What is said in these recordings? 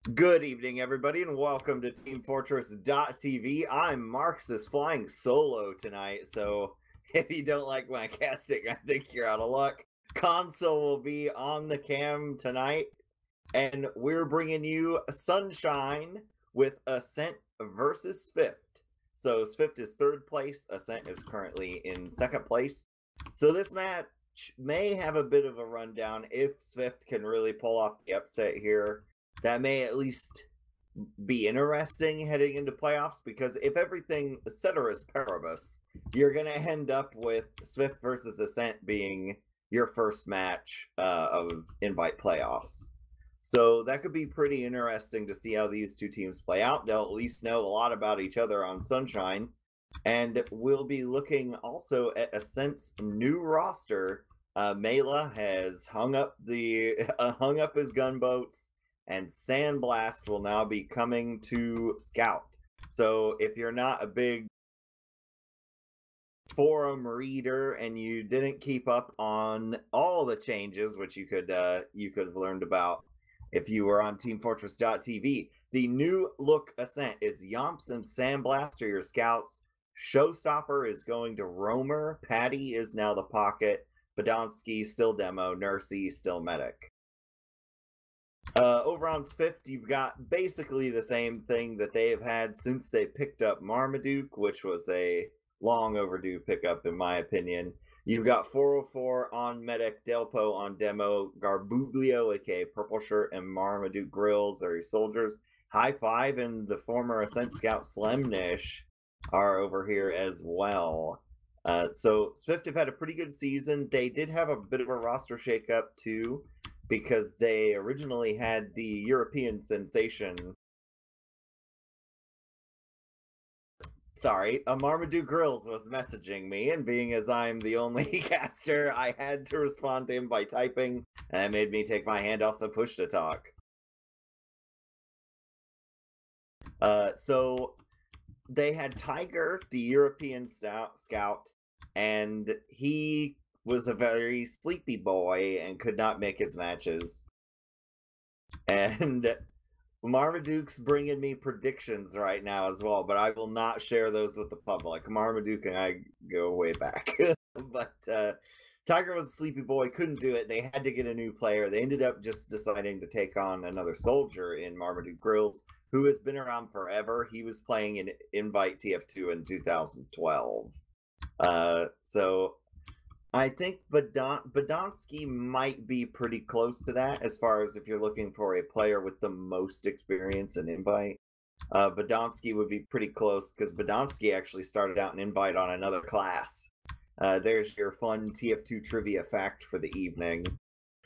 Good evening, everybody, and welcome to teamfortress.tv. I'm Marxist flying solo tonight, so if you don't like my casting, I think you're out of luck. Console will be on the cam tonight, and we're bringing you Sunshine with Ascent versus SVIFT. So SVIFT is third place, Ascent is currently in second place. So this match may have a bit of a rundown if SVIFT can really pull off the upset here. That may at least be interesting heading into playoffs, because if everything ceteris paribus, you're going to end up with SVIFT versus Ascent being your first match of invite playoffs. So that could be pretty interesting to see how these two teams play out. They'll at least know a lot about each other on Sunshine. And we'll be looking also at Ascent's new roster. Mela has hung up his gunboats, and Sandblast will now be coming to Scout. So if you're not a big forum reader and you didn't keep up on all the changes, which you could have learned about if you were on teamfortress.tv, the new look Ascent is Yomps and Sandblast are your scouts. Showstopper is going to Roamer. Patty is now the pocket. Badonsky still demo. Nursey still medic. Over on SVIFT, you've got basically the same thing that they have had since they picked up Marmaduke, which was a long overdue pickup in my opinion. You've got 404 on medic, Delpo on demo, Garbuglio, aka Purple Shirt, and Marmaduke Grills are your soldiers. High Five and the former Ascent Scout Slemnish are over here as well. So SVIFT have had a pretty good season. They did have a bit of a roster shakeup too, because they originally had the European sensation. Sorry, Marmaduke Grills was messaging me, and being as I'm the only caster, I had to respond to him by typing, and that made me take my hand off the push to talk. So they had Tiger, the European scout, and he was a very sleepy boy and could not make his matches. And Marmaduke's bringing me predictions right now as well, but I will not share those with the public. Marmaduke and I go way back. But Tiger was a sleepy boy, couldn't do it. They had to get a new player. They ended up just deciding to take on another soldier in Marmaduke Grills, who has been around forever. He was playing in Invite TF2 in 2012. So I think Badonsky might be pretty close to that as far as if you're looking for a player with the most experience in Invite. Badonsky would be pretty close because Badonsky actually started out in Invite on another class. There's your fun TF2 trivia fact for the evening.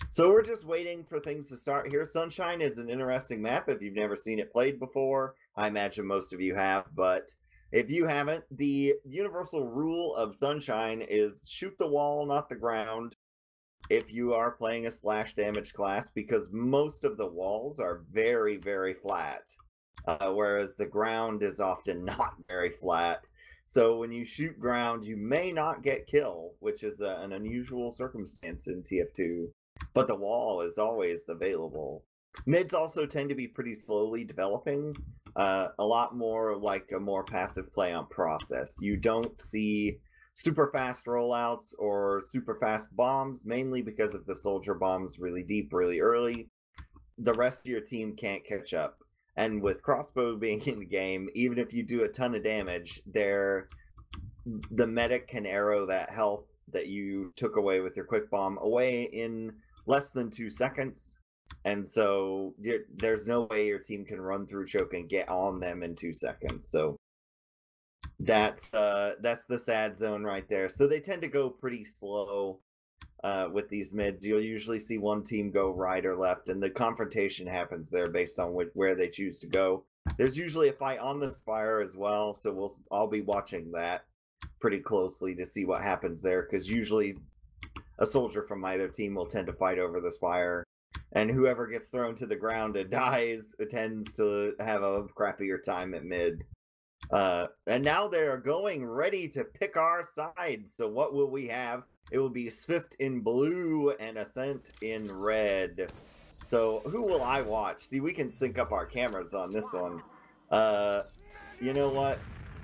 So we're just waiting for things to start here. Sunshine is an interesting map if you've never seen it played before. I imagine most of you have, but if you haven't, the universal rule of Sunshine is shoot the wall, not the ground, if you are playing a splash damage class, because most of the walls are very, very flat, whereas the ground is often not very flat. So when you shoot ground, you may not get kill, which is an unusual circumstance in TF2, but the wall is always available. Mids also tend to be pretty slowly developing, a lot more like a more passive play on process. You don't see super fast rollouts or super fast bombs, mainly because of the soldier bombs really deep, really early. The rest of your team can't catch up. And with crossbow being in the game, even if you do a ton of damage, the medic can arrow that health that you took away with your quick bomb away in less than 2 seconds. And so there's no way your team can run through choke and get on them in 2 seconds. So that's the sad zone right there. So they tend to go pretty slow with these mids. You'll usually see one team go right or left, and the confrontation happens there based on where they choose to go. There's usually a fight on the spire as well, so I'll be watching that pretty closely to see what happens there, because usually a soldier from either team will tend to fight over the spire. And whoever gets thrown to the ground and dies tends to have a crappier time at mid. And now they're going ready to pick our sides. So what will we have? It will be SVIFT in blue and Ascent in red. So who will I watch? See, we can sync up our cameras on this one. You know what?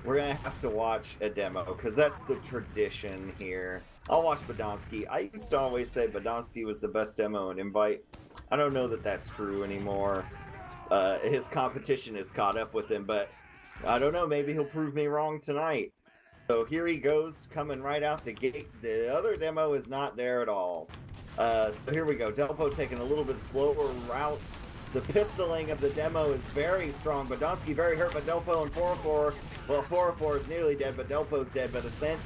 We're gonna have to watch a demo because that's the tradition here. I'll watch Badonsky. I used to always say Badonsky was the best demo in Invite. I don't know that that's true anymore. His competition has caught up with him, but I don't know. Maybe he'll prove me wrong tonight. So here he goes, coming right out the gate. The other demo is not there at all. So here we go. Delpo taking a little bit slower route. The pistoling of the demo is very strong. Badonsky very hurt, but Delpo and 404. Well, 404 is nearly dead, but Delpo's dead. But Ascent,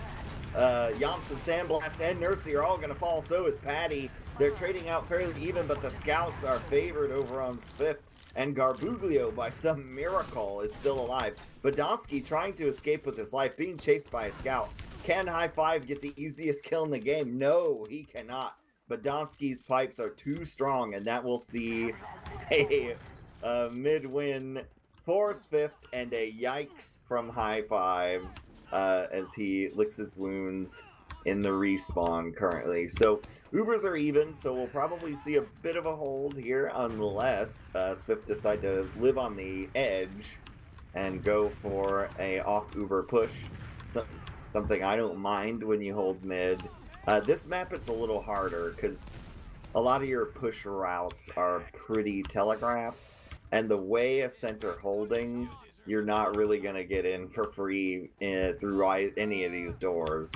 Yomps and Sandblast and Nursey are all going to fall. So is Patty. They're trading out fairly even, but the Scouts are favored over on SVIFT. And Garbuglio, by some miracle, is still alive. Badonsky trying to escape with his life, being chased by a Scout. Can High Five get the easiest kill in the game? No, he cannot. Badonsky's pipes are too strong, and that will see a mid-win for SVIFT and a yikes from High Five as he licks his wounds in the respawn currently. So Ubers are even, so we'll probably see a bit of a hold here unless SVIFT decide to live on the edge and go for a off Uber push. Something I don't mind when you hold mid. This map it's a little harder because a lot of your push routes are pretty telegraphed, and the way Ascent are holding, you're not really going to get in for free through any of these doors.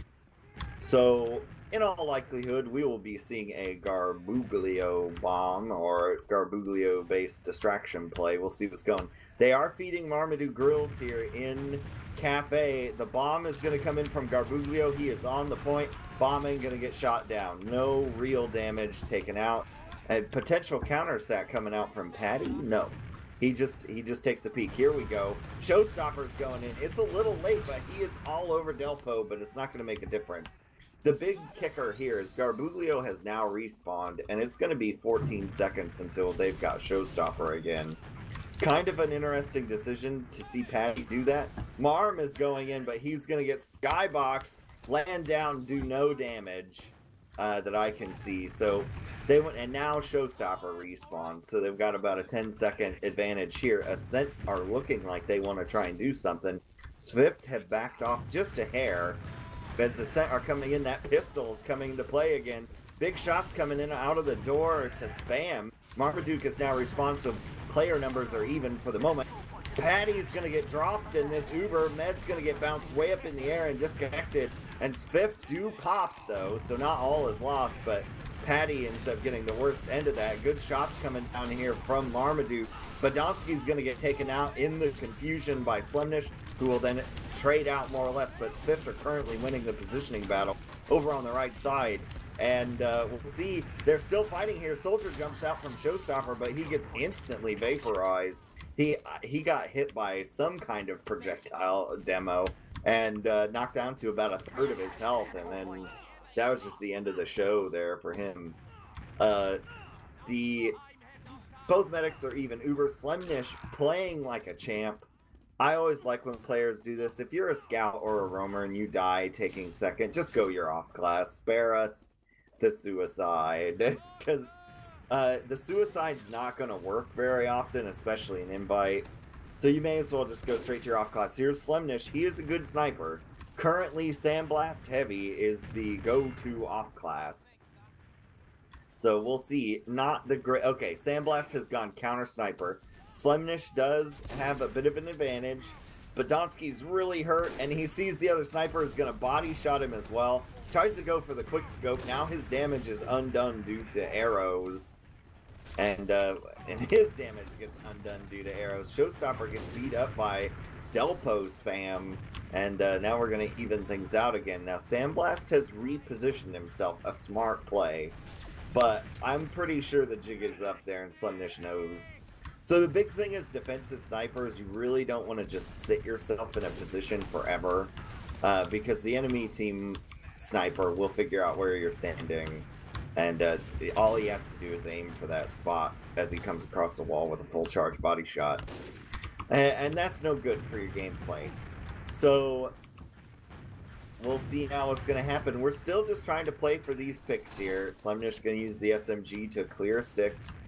So, in all likelihood, we will be seeing a Garbuglio bomb or Garbuglio-based distraction play. We'll see what's going. They are feeding Marmaduke grills here in Cafe. The bomb is going to come in from Garbuglio. He is on the point. Bombing, going to get shot down. No real damage taken out. A potential counter sack coming out from Patty? No. He just takes a peek. Here we go. Showstopper's going in. It's a little late, but he is all over Delpo, but it's not going to make a difference. The big kicker here is Garbuglio has now respawned, and it's going to be 14 seconds until they've got Showstopper again. Kind of an interesting decision to see Patty do that. Marm is going in, but he's going to get skyboxed, land down, do no damage that I can see. So they went, and now Showstopper respawns, so they've got about a 10-second advantage here. Ascent are looking like they want to try and do something. SVIFT have backed off just a hair. As Ascent are coming in, that pistol is coming into play again. Big shots coming in out of the door to spam. Marmaduke is now responsive. Player numbers are even for the moment. Patty's going to get dropped in this Uber. Med's going to get bounced way up in the air and disconnected. And SVIFT do pop, though, so not all is lost, but Patty ends up getting the worst end of that. Good shots coming down here from Marmaduke. Badonsky's going to get taken out in the confusion by Slemnish, who will then trade out more or less, but SVIFT are currently winning the positioning battle over on the right side. And we'll see, they're still fighting here. Soldier jumps out from Showstopper, but he gets instantly vaporized. He got hit by some kind of projectile demo and knocked down to about a third of his health, and then that was just the end of the show there for him. Both medics are even. Uber Slemnish playing like a champ. I always like when players do this. If you're a scout or a roamer and you die taking second, just go your off class. Spare us the suicide, because the suicide's not going to work very often, especially in Invite. So you may as well just go straight to your off class. Here's Slemnish. He is a good sniper. Currently, Sandblast Heavy is the go-to off class. So we'll see. Not the great. Okay, Sandblast has gone counter sniper. Slemnish does have a bit of an advantage. Badonsky's really hurt, and he sees the other sniper is going to body shot him as well. Tries to go for the quick scope. Now his damage is undone due to arrows. And his damage gets undone due to arrows. Showstopper gets beat up by Delpo spam. And now we're going to even things out again. Now Sandblast has repositioned himself. A smart play. But I'm pretty sure the jig is up there and Slemnish knows. So the big thing is defensive snipers. You really don't want to just sit yourself in a position forever. Because the enemy team sniper will figure out where you're standing. And all he has to do is aim for that spot as he comes across the wall with a full charge body shot. And that's no good for your gameplay. So we'll see now what's going to happen. We're still just trying to play for these picks here. Slemnish going to use the SMG to clear sticks.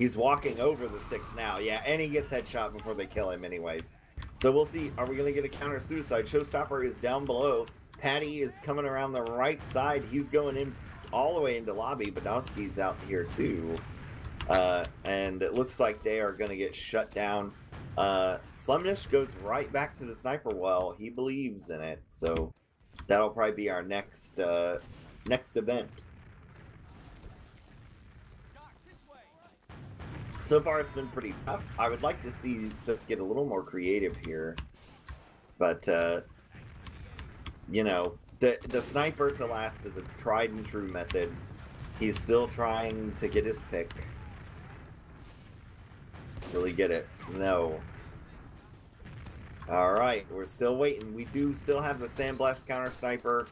He's walking over the sticks now. Yeah, and he gets headshot before they kill him anyways. So we'll see. Are we going to get a counter-suicide? Showstopper is down below. Patty is coming around the right side. He's going in all the way into lobby. Badowski's out here too. And it looks like they are going to get shut down. Slumnish goes right back to the sniper well. He believes in it. So that'll probably be our next event. So far, it's been pretty tough. I would like to see SVIFT get a little more creative here. But, you know, the sniper to last is a tried and true method. He's still trying to get his pick. Really get it? No. Alright, we're still waiting. We do still have the Sandblast counter sniper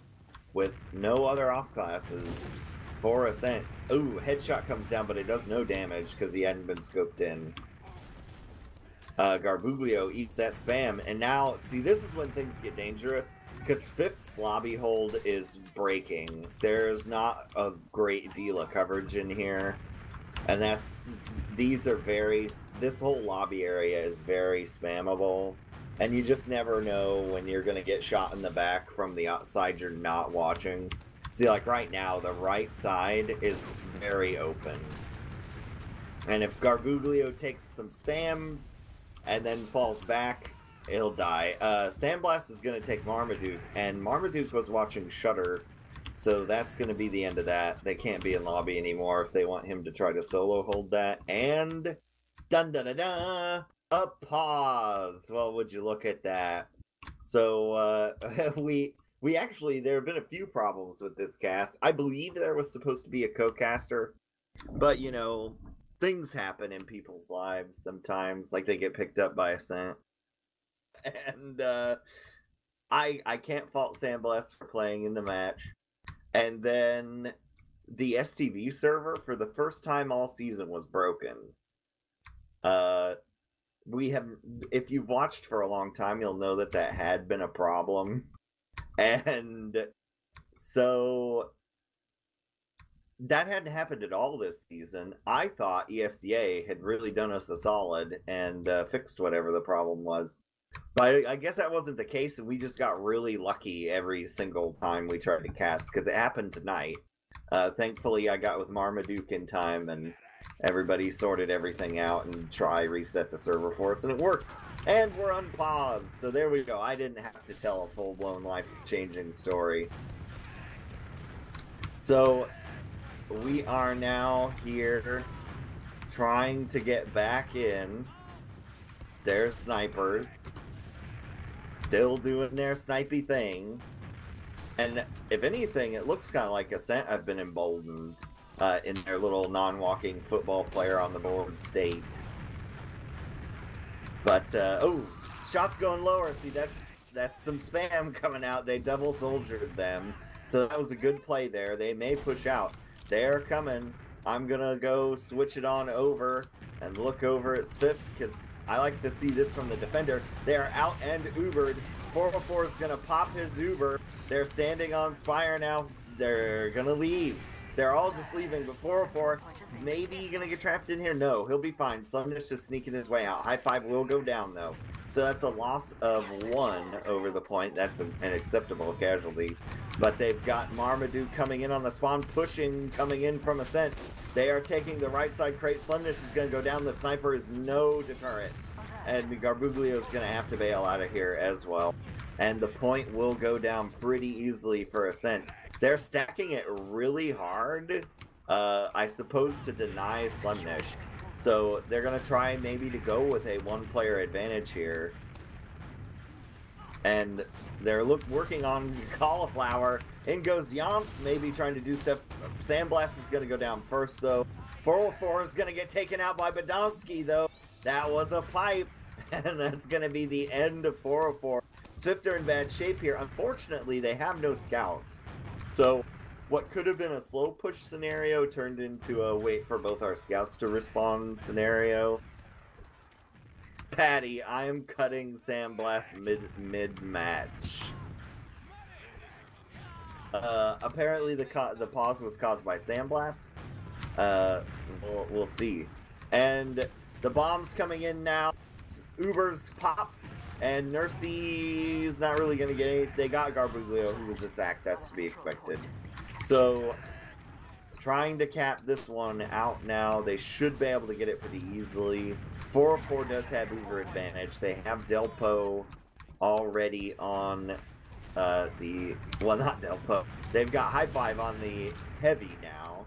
with no other off classes for Ascent. Ooh, headshot comes down, but it does no damage because he hadn't been scoped in. Garbuglio eats that spam, and now, see, this is when things get dangerous, because SVIFT's lobby hold is breaking. There's not a great deal of coverage in here, and this whole lobby area is very spammable, and you just never know when you're going to get shot in the back from the outside you're not watching. See, like right now, the right side is very open. And if Garbuglio takes some spam and then falls back, he'll die. Sandblast is going to take Marmaduke, and Marmaduke was watching Shutter, so that's going to be the end of that. They can't be in lobby anymore if they want him to try to solo hold that. And dun-dun-dun-dun, a pause. Well, would you look at that? So, we actually, there have been a few problems with this cast. I believe there was supposed to be a co-caster, but, you know, things happen in people's lives sometimes, like they get picked up by Ascent. And, I can't fault Sandblast for playing in the match. And then the STV server, for the first time all season, was broken. If you've watched for a long time, you'll know that had been a problem. And so that hadn't happened at all this season. I thought ESEA had really done us a solid and fixed whatever the problem was. But I guess that wasn't the case, and we just got really lucky every single time we tried to cast, because it happened tonight. Thankfully, I got with Marmaduke in time, and everybody sorted everything out and reset the server for us, and it worked. And we're unpaused, so there we go. I didn't have to tell a full-blown life-changing story. So, we are now here trying to get back in. There's snipers. Still doing their snipey thing. And if anything, it looks kind of like Ascent have been emboldened in their little non-walking football player on the board state. But, oh, shots going lower. See, that's some spam coming out. They double soldiered them. So that was a good play there. They may push out. They're coming. I'm going to go switch it on over and look over at SVIFT, because I like to see this from the defender. They're out and Ubered. 404 is going to pop his Uber. They're standing on Spire now. They're going to leave. They're all just leaving, but 404, maybe going to get trapped in here? No, he'll be fine. Slumnish is sneaking his way out. High Five will go down, though. So that's a loss of 1 over the point. That's an acceptable casualty. But they've got Marmaduke coming in on the spawn, pushing, coming in from Ascent. They are taking the right side crate. Slumnish is going to go down. The sniper is no deterrent. And the Garbuglio is going to have to bail out of here as well. And the point will go down pretty easily for Ascent. They're stacking it really hard, I suppose, to deny Slumnish. So they're going to try maybe to go with a one-player advantage here. And they're working on Cauliflower. In goes Yomps, maybe trying to do stuff. Sandblast is going to go down first, though. 404 is going to get taken out by Badonsky, though. That was a pipe. And that's going to be the end of 404. SVIFT are in bad shape here. Unfortunately, they have no scouts. So what could have been a slow push scenario turned into a wait for both our scouts to respawn scenario. Patty, I am cutting Sandblast mid-match. Apparently the pause was caused by Sandblast. We'll see. And the bomb's coming in now. Uber's popped, and Nursey's not really going to get anything. They got Garbuglio, who was a sack. That's to be expected. So, trying to cap this one out now. They should be able to get it pretty easily. 404 does have Uber advantage. They have Delpo already on well, not Delpo. They've got High Five on the Heavy now,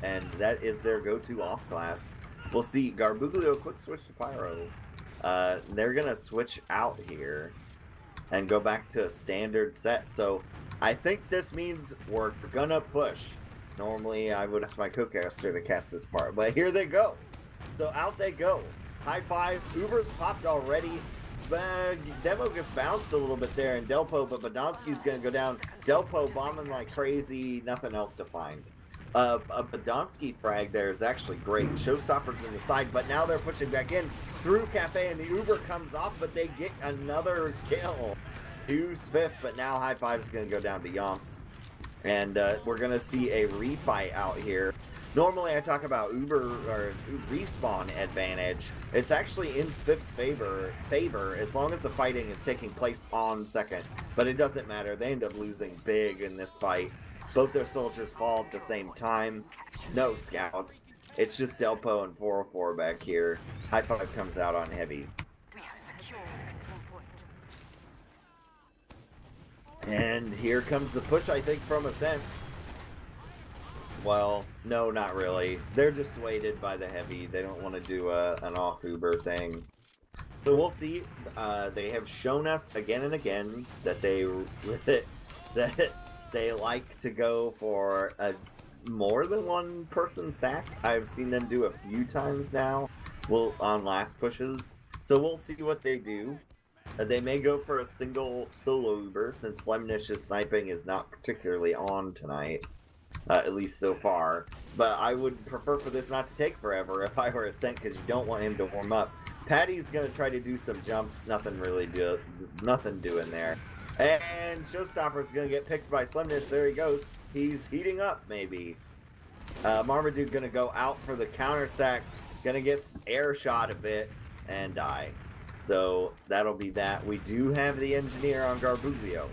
and that is their go-to off class. We'll see. Garbuglio quick switch to Pyro. They're gonna switch out here and go back to a standard set. So I think this means we're gonna push. Normally I would ask my co-caster to cast this part, but here they go. So out they go. High Five. Uber's popped already. Demo just bounced a little bit there, and Delpo, but Badonsky's gonna go down. Delpo bombing like crazy, nothing else to find. A Badonsky frag there is actually great. Showstoppers in the side, but now they're pushing back in through Cafe, and the Uber comes off, but they get another kill. To SVIFT, but now High Five is gonna go down to Yomps. And we're gonna see a refight out here. Normally I talk about Uber or respawn advantage. It's actually in SVIFT's favor as long as the fighting is taking place on second. But it doesn't matter. They end up losing big in this fight. Both their soldiers fall at the same time. No scouts. It's just Delpo and 404 back here. High Five comes out on Heavy. And here comes the push, I think, from Ascent. Well, no, not really. They're just swayed by the Heavy. They don't want to do an off-Uber thing. So we'll see. They have shown us again and again that they like to go for a more than one person sack. I've seen them do a few times now. On last pushes. So we'll see what they do. They may go for a single solo Uber since Slemnish's sniping is not particularly on tonight. At least so far. But I would prefer for this not to take forever if I were Ascent, because you don't want him to warm up. Patty's going to try to do some jumps. Nothing doing there. And Showstopper's going to get picked by Slemnish. There he goes. He's heating up, maybe. Marmaduke going to go out for the counter sack. Going to get air shot a bit and die. So that'll be that. We do have the engineer on Garbuglio.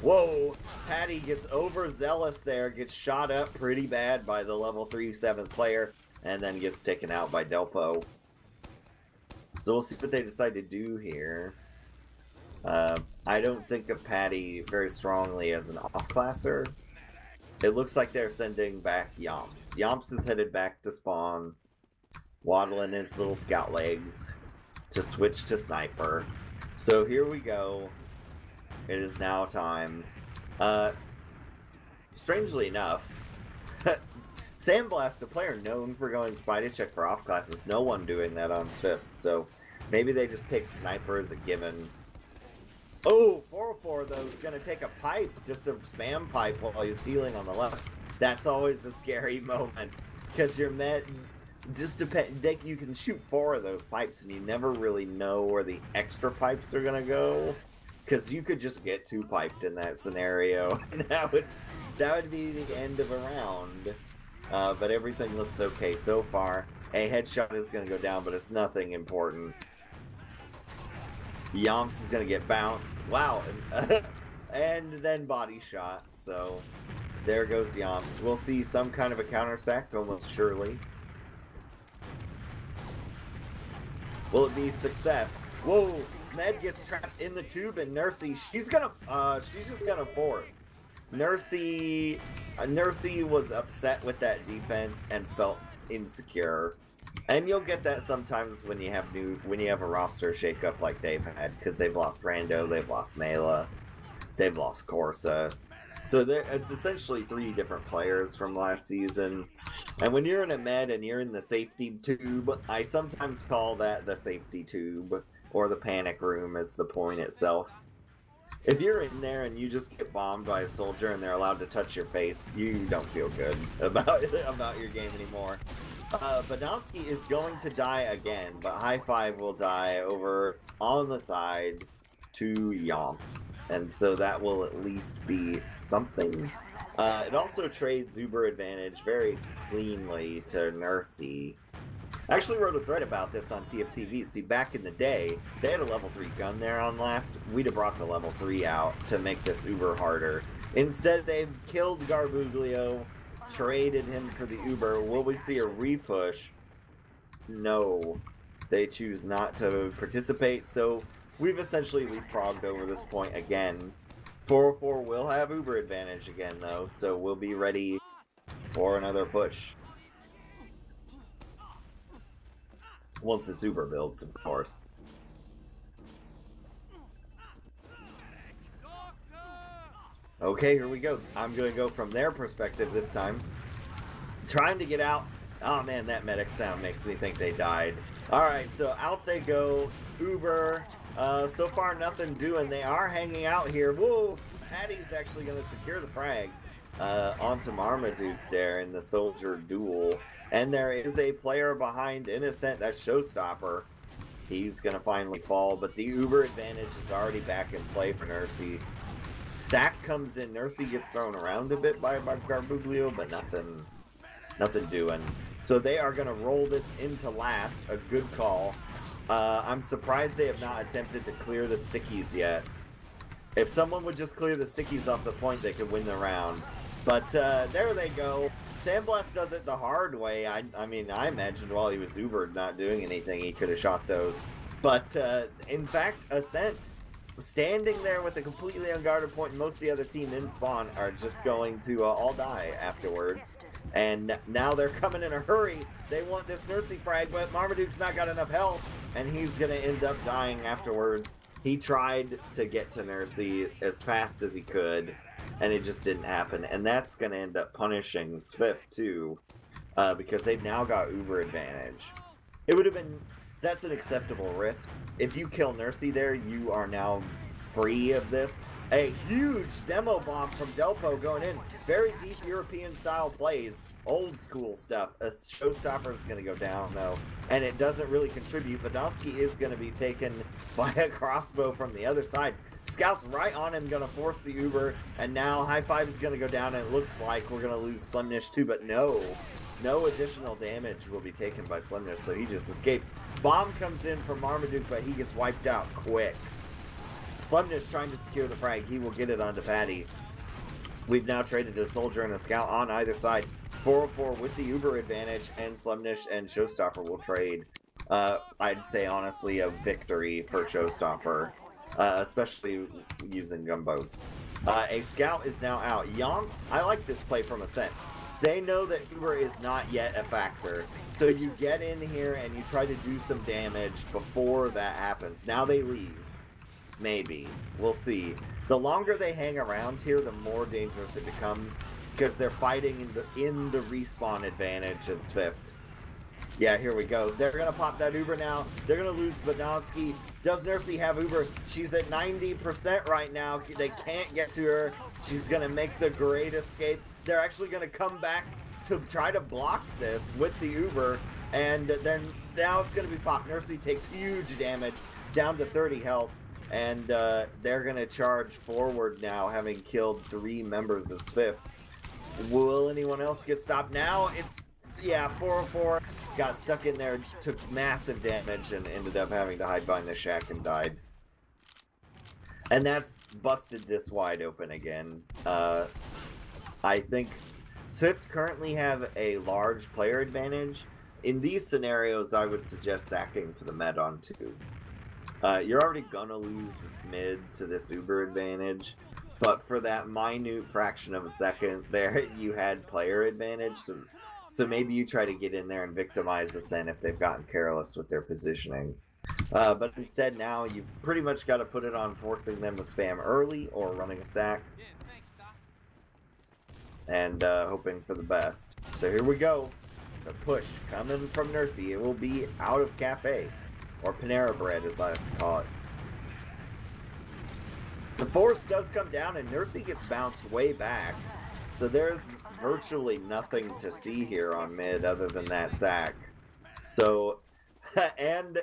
Whoa, Patty gets overzealous there, gets shot up pretty bad by the level 3 7th player, and then gets taken out by Delpo. So we'll see what they decide to do here. I don't think of Patty very strongly as an off-classer. It looks like they're sending back Yomps. Yomps is headed back to spawn, waddling his little scout legs to switch to sniper. So here we go. It is now time. Strangely enough, Sandblast, a player known for going spy to check for off classes, no one doing that on SVIFT, so maybe they just take sniper as a given. Oh, 404 though is going to take a pipe, just a spam pipe while he's healing on the left. That's always a scary moment, because you're met. Just you can shoot 4 of those pipes, and you never really know where the extra pipes are going to go. Because you could just get 2 piped in that scenario, and that would be the end of a round. But everything looks okay so far. A headshot is going to go down, but it's nothing important. Yomps is going to get bounced. Wow. And then body shot. So there goes Yomps. We'll see some kind of a counter sack, almost surely. Will it be success? Whoa! Med gets trapped in the tube, and Nursey, she's just gonna force. Nursey was upset with that defense and felt insecure. And you'll get that sometimes when you have a roster shakeup like they've had, because they've lost Rando, they've lost Mela, they've lost Corsa. So it's essentially 3 different players from last season. And when you're in a med and you're in the safety tube, I sometimes call that the safety tube, or the panic room is the point itself. If you're in there and you just get bombed by a soldier and they're allowed to touch your face, you don't feel good about your game anymore. Badonsky is going to die again, but High Five will die over on the side to Yomps. And so that will at least be something. It also trades Uber advantage very cleanly to Nursey. I actually wrote a thread about this on TFTV. See, back in the day, they had a level 3 gun there on last. We'd have brought the level 3 out to make this uber harder. Instead, they've killed Garbuglio, traded him for the uber. Will we see a repush? No. They choose not to participate, so we've essentially leapfrogged over this point again. 404 will have uber advantage again, though, so we'll be ready for another push. Once this uber builds, of course. Okay, here we go. I'm going to go from their perspective this time. Trying to get out. Oh man, that medic sound makes me think they died. Alright, so out they go. Uber. So far, nothing doing. They are hanging out here. Whoa! Patty's actually going to secure the frag onto Marmaduke there in the soldier duel. And there is a player behind Innocent. That's Showstopper. He's going to finally fall, but the uber advantage is already back in play for Nursey. Sack comes in. Nursey gets thrown around a bit by Garbuglio, but nothing doing. So they are going to roll this into last. A good call. I'm surprised they have not attempted to clear the stickies yet. If someone would just clear the stickies off the point, they could win the round. But there they go. Sandblast does it the hard way. I mean, I imagined while he was ubered not doing anything, he could have shot those. But in fact, Ascent, standing there with a completely unguarded point, and most of the other team in spawn are just going to all die afterwards. And now they're coming in a hurry. They want this Nursey frag, but Marmaduke's not got enough health, and he's going to end up dying afterwards. He tried to get to Nursey as fast as he could, and it just didn't happen. And that's going to end up punishing SVIFT too, because they've now got uber advantage. It would have been... That's an acceptable risk. If you kill Nursey there, you are now free of this. A huge demo bomb from Delpo going in. Very deep European style plays. Old school stuff. A Showstopper is going to go down though. And it doesn't really contribute. Podolsky is going to be taken by a crossbow from the other side. Scout's right on him, going to force the uber. And now High Five is going to go down, and it looks like we're going to lose Slimnish too. But no. No additional damage will be taken by Slimnish, so he just escapes. Bomb comes in for Marmaduke, but he gets wiped out quick. Slimnish trying to secure the frag. He will get it onto Patty. We've now traded a soldier and a scout on either side. 404 with the uber advantage, and Slimnish and Showstopper will trade. I'd say, honestly, a victory for Showstopper, especially using gunboats. A scout is now out. Yonks, I like this play from Ascent. They know that uber is not yet a factor, so you get in here and you try to do some damage before that happens. Now they leave. Maybe. We'll see. The longer they hang around here, the more dangerous it becomes, because they're fighting in the respawn advantage of SVIFT. Yeah, here we go. They're going to pop that uber now. They're going to lose Badonsky. Does Nursey have uber? She's at 90% right now. They can't get to her. She's going to make the great escape. They're actually going to come back to try to block this with the uber, and then now it's going to be popped. Nursey takes huge damage, down to 30 health, and they're going to charge forward now, having killed 3 members of SVIFT. Will anyone else get stopped? Now it's, yeah, 404 got stuck in there, took massive damage, and ended up having to hide behind the shack and died. And that's busted this wide open again. I think SVIFT currently have a large player advantage. In these scenarios, I would suggest sacking for the med on 2. You're already gonna lose mid to this uber advantage, but for that minute fraction of a second there, you had player advantage. So maybe you try to get in there and victimize Ascent if they've gotten careless with their positioning. But instead now, you've pretty much got to put it on forcing them to spam early or running a sack. And hoping for the best. So here we go. The push coming from Nursey. It will be out of cafe. Or Panera Bread, as I like to call it. The force does come down, and Nursey gets bounced way back. So there's virtually nothing to see here on mid other than that sack. So, and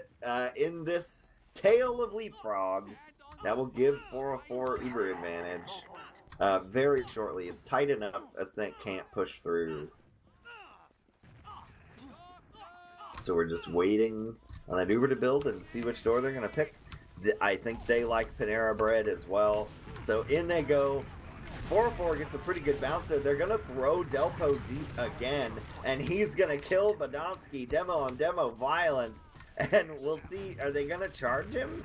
in this tale of leapfrogs, that will give 404 uber advantage. Very shortly. It's tight enough Ascent can't push through. So we're just waiting on that Uber to build and see which door they're going to pick. I think they like Panera Bread as well. So in they go. 404 gets a pretty good bounce there. They're going to throw Delpo deep again. And he's going to kill Badonsky. Demo on demo violence. And we'll see. Are they going to charge him?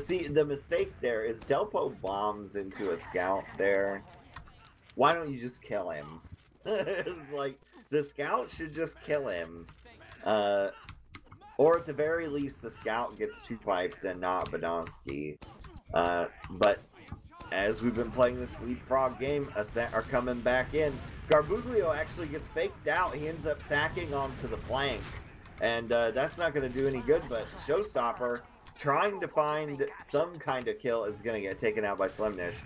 See, the mistake there is Delpo bombs into a scout there. Why don't you just kill him? It's like, the scout should just kill him. Or at the very least, the scout gets two-piped and not Badonsky. But as we've been playing this Leapfrog game, Ascent are coming back in. Garbuglio actually gets faked out. He ends up sacking onto the flank. And that's not going to do any good, but Showstopper, trying to find some kind of kill, is going to get taken out by Slimnish.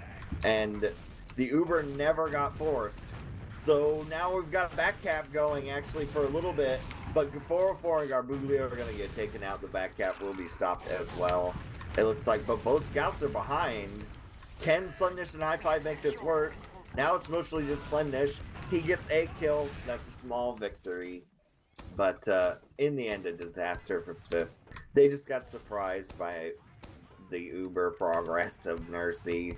And the Uber never got forced. So now we've got a back cap going actually for a little bit. But 404 and Garbuglio are going to get taken out. The back cap will be stopped as well. It looks like, but both scouts are behind. Can Slimnish and High Five make this work? Now it's mostly just Slimnish. He gets a kill. That's a small victory. But in the end, a disaster for SVIFT. They just got surprised by the Uber progress of Nursey.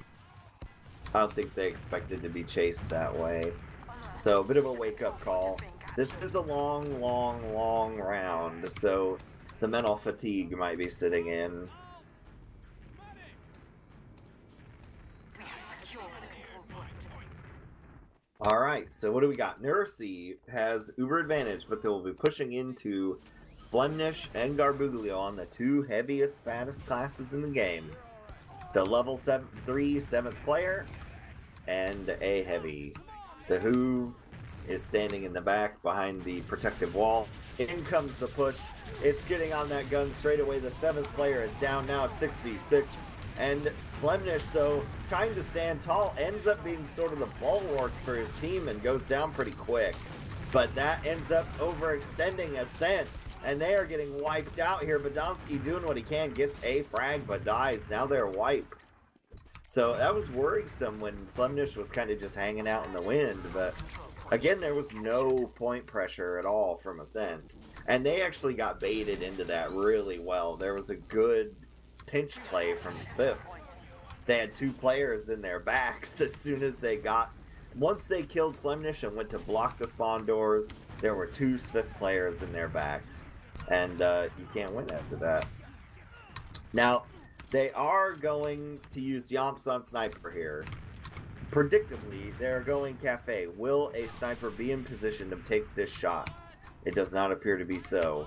I don't think they expected to be chased that way. So a bit of a wake-up call. This is a long, long, long round, so the mental fatigue might be sitting in. Alright, so what do we got? Nursey has Uber advantage, but they'll be pushing into Slimnish and Garbuglio on the two heaviest, fattest classes in the game. The level 3 7th player and a heavy. The Who is standing in the back behind the protective wall. In comes the push. It's getting on that gun straight away. The 7th player is down now at 6v6. And Slimnish, though, trying to stand tall, ends up being sort of the bulwark for his team and goes down pretty quick. But that ends up overextending Ascent, and they are getting wiped out here. Badonsky doing what he can, gets a frag, but dies. Now they're wiped. So that was worrisome when Slimnish was kind of just hanging out in the wind, but again, there was no point pressure at all from Ascent. And they actually got baited into that really well. There was a good pinch play from SVIFT. They had two players in their backs as soon as they got... Once they killed Slimnish and went to block the spawn doors, there were two SVIFT players in their backs. And you can't win after that. Now, they are going to use Yomps on Sniper here. Predictably, they're going Cafe. Will a Sniper be in position to take this shot? It does not appear to be so.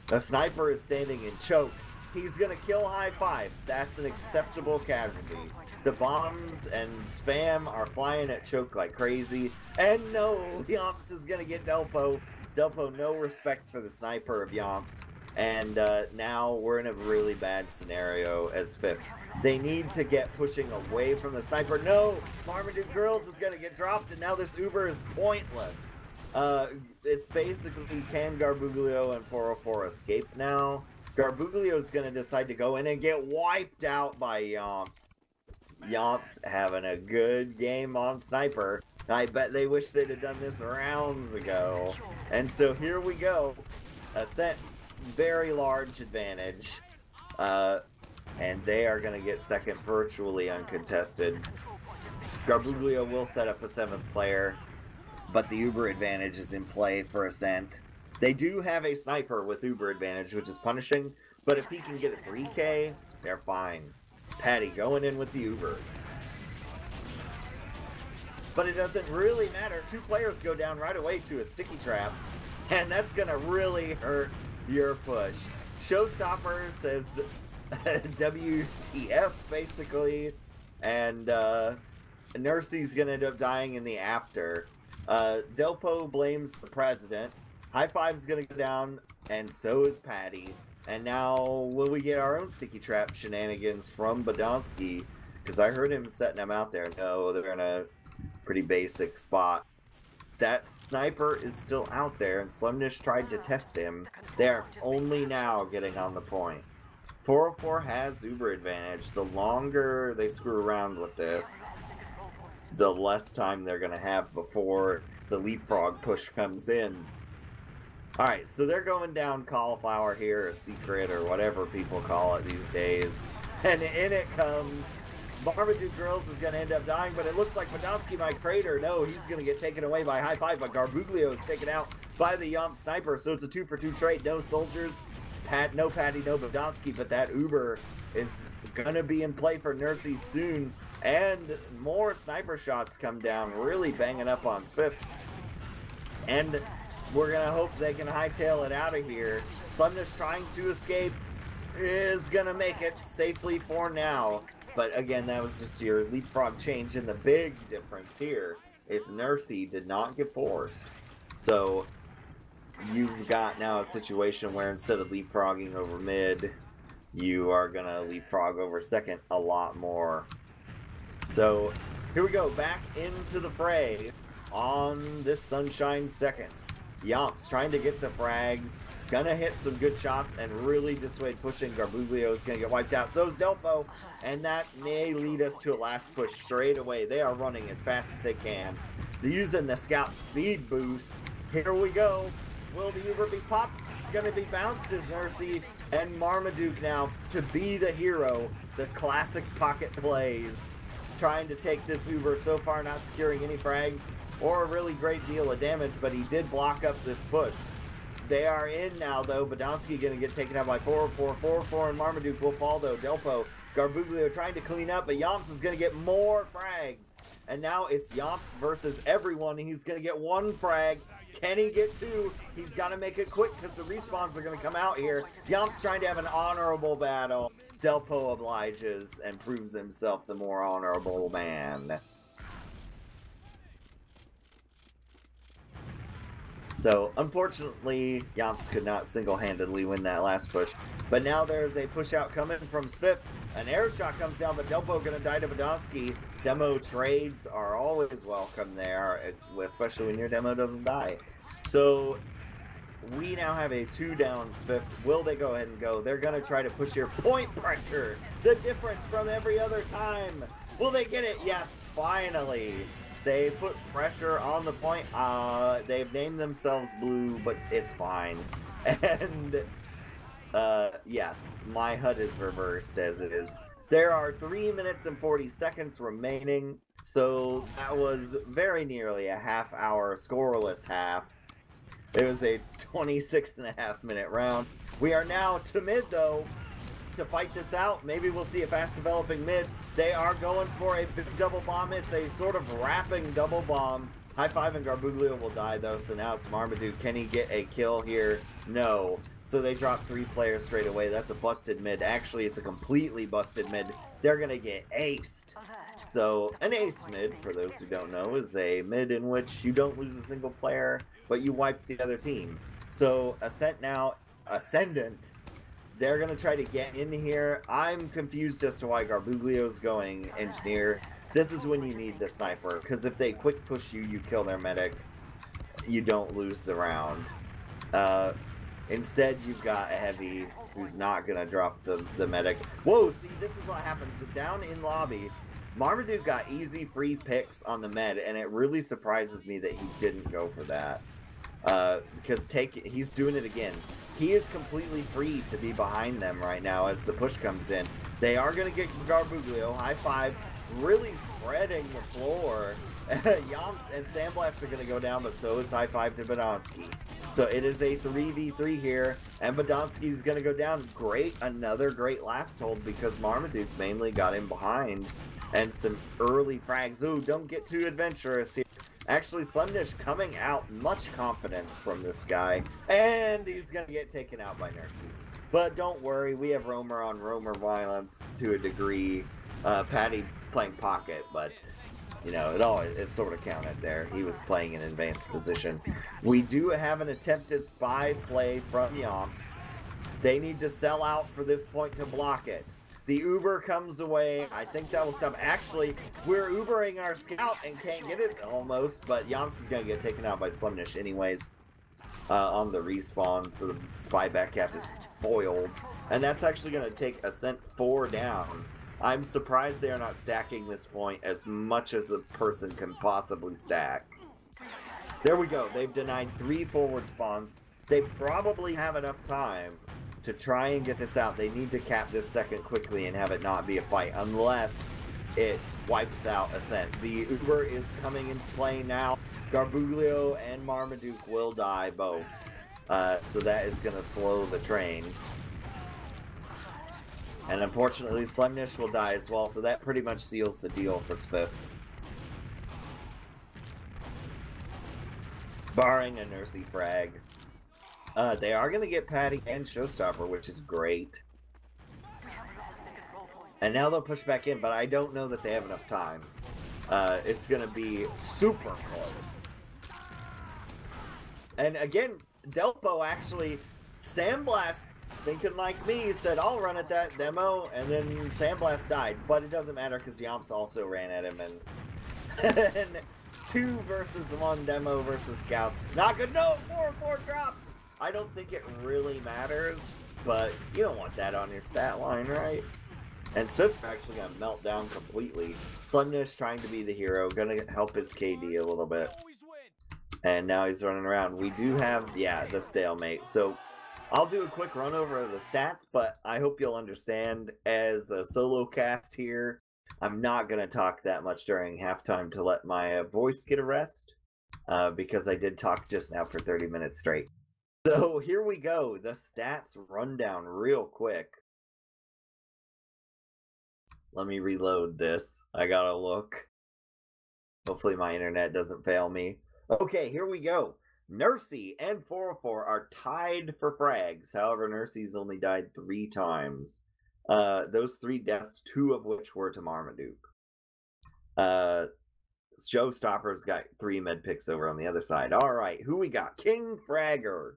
The Sniper is standing in choke. He's going to kill High Five. That's an acceptable casualty. The bombs and spam are flying at choke like crazy. And no, Yomps is going to get Delpo. Delpo, no respect for the Sniper of Yomps. And now we're in a really bad scenario as SVIFT. They need to get pushing away from the Sniper. No! Marmaduke Girls is going to get dropped, and now this Uber is pointless. It's basically, can Garbuglio and 404 escape now? Garbuglio is going to decide to go in and get wiped out by Yomps. Yomps having a good game on Sniper. I bet they wish they'd have done this rounds ago. And so here we go. Ascent, very large advantage. And they are going to get second virtually uncontested. Garbuglio will set up a 7th player, but the Uber advantage is in play for Ascent. They do have a Sniper with Uber advantage, which is punishing, but if he can get a 3K, they're fine. Patty going in with the Uber. But it doesn't really matter. Two players go down right away to a sticky trap, and that's going to really hurt your push. Showstopper says WTF, basically, and Nursey's going to end up dying in the after. Delpo blames the president. High Five's going to go down, and so is Patty. And now, will we get our own sticky trap shenanigans from Badonsky? Because I heard him setting them out there. No, they're in a pretty basic spot. That Sniper is still out there, and Slimnish tried to test him. They're only now getting on the point. 404 has Uber advantage. The longer they screw around with this, the less time they're going to have before the Leapfrog push comes in. Alright, so they're going down cauliflower here, a secret, or whatever people call it these days. And in it comes Marmaduke Girls is going to end up dying, but it looks like Podolsky might crater. No, he's going to get taken away by High Five, but Garbuglio is taken out by the Yomp Sniper, so it's a 2-for-2 trade. No soldiers, no Patty, no Podolsky, but that Uber is going to be in play for Nursey soon. And more sniper shots come down, really banging up on SVIFT. And we're going to hope they can hightail it out of here. Slemnish trying to escape is going to make it safely for now. But again, that was just your leapfrog change. And the big difference here is Nursey did not get forced. So you've got now a situation where instead of leapfrogging over mid, you are going to leapfrog over second a lot more. So here we go, back into the fray on this Sunshine second. Yomp's trying to get the frags, gonna hit some good shots and really dissuade pushing. Garbuglio is gonna get wiped out, so is Delpo, and that may lead us to a last push straight away. They are running as fast as they can. They're using the scout speed boost. Here we go. Will the Uber be popped? Gonna be bounced as Nursey, and Marmaduke now to be the hero. The classic pocket plays. Trying to take this Uber, so far not securing any frags or a really great deal of damage, but he did block up this push. They are in now, though. Podolsky going to get taken out by 4, and Marmaduke will fall, though. Delpo, Garbuglio trying to clean up, but Yomps is going to get more frags. And now it's Yomps versus everyone. He's going to get 1 frag. Can he get 2? He's got to make it quick because the respawns are going to come out here. Yomps trying to have an honorable battle. Delpo obliges and proves himself the more honorable man. So, unfortunately, Yomps could not single-handedly win that last push. But now there's a push-out coming from SVIFT. An air shot comes down, but Delpo going to die to Podolsky. Demo trades are always welcome there, especially when your demo doesn't die. So, we now have a 2-down SVIFT. Will they go ahead and go? They're going to try to push your point pressure. The difference from every other time. Will they get it? Yes, finally. They put pressure on the point. They've named themselves Blue, but it's fine. And, yes, my HUD is reversed as it is. There are 3 minutes and 40 seconds remaining. So that was very nearly a half-hour scoreless half. It was a 26.5-minute round. We are now to mid, though, to fight this out. Maybe we'll see a fast-developing mid. They are going for a big double bomb. It's a sort of wrapping double bomb. High Five and Garbuglio will die, though, so now it's Marmaduke. Can he get a kill here? No. So they drop 3 players straight away. That's a busted mid. Actually, it's a completely busted mid. They're going to get aced. So, an ace mid, for those who don't know, is a mid in which you don't lose a single player, but you wipe the other team. So, Ascent now, Ascendant, they're going to try to get in here. I'm confused as to why Garbuglio's going Engineer. This is when you need the Sniper, because if they quick push you, you kill their medic. You don't lose the round. Instead, you've got a Heavy who's not going to drop the medic. Whoa, see, this is what happens. Down in lobby, Marmaduke got easy free picks on the med, and it really surprises me that he didn't go for that. Because he's doing it again. He is completely free to be behind them right now as the push comes in. They are going to get Garbuglio. High Five really spreading the floor. Yomps and Sandblast are going to go down, but so is High Five to Podolsky. So it is a 3v3 here, and Podolsky's going to go down. Great, another great last hold because Marmaduke mainly got him behind. And some early frags. Ooh, don't get too adventurous here. Actually, Slemnish coming out, much confidence from this guy. And he's going to get taken out by Nursey. But don't worry, we have Roamer on Roamer violence to a degree. Patty playing pocket, but, you know, it sort of counted there. He was playing in advanced position. We do have an attempted spy play from Yomps. They need to sell out for this point to block it. The Uber comes away. I think that will stop. Actually, we're Ubering our scout and can't get it almost, but Yomps is going to get taken out by Slemnish anyways on the respawn, so the spy back cap is foiled. And that's actually going to take Ascent 4 down. I'm surprised they are not stacking this point as much as a person can possibly stack. There we go. They've denied 3 forward spawns. they probably have enough time to try and get this out. They need to cap this second quickly and have it not be a fight, unless it wipes out Ascent. The Uber is coming into play now. Garbuglio and Marmaduke will die both. So that is going to slow the train. And unfortunately, Slemnish will die as well, so that pretty much seals the deal for SVIFT. Barring a Nursey frag. They are going to get Patty and Showstopper, which is great. And now they'll push back in, but I don't know that they have enough time. It's going to be super close. And again, Delpo actually, Sandblast, thinking like me, said, I'll run at that demo, and then Sandblast died. But it doesn't matter, because Yomps also ran at him, and 2 versus 1 demo versus Scouts. It's not good. No, 4 drops. I don't think it really matters, but you don't want that on your stat line, right? And Swift actually gonna melt down completely. Slemnish trying to be the hero, gonna help his KD a little bit. And now he's running around. We do have, yeah, the stalemate. So I'll do a quick run over of the stats, but I hope you'll understand, as a solo cast here, I'm not going to talk that much during halftime to let my voice get a rest, because I did talk just now for 30 minutes straight. So here we go, the stats rundown real quick. Let me reload this. I gotta look. Hopefully my internet doesn't fail me. Okay, here we go. Nursey and 404 are tied for frags. However, Nursey's only died 3 times. Those 3 deaths, 2 of which were to Marmaduke. Showstopper's got 3 med picks over on the other side. Alright, who we got? King Fragger.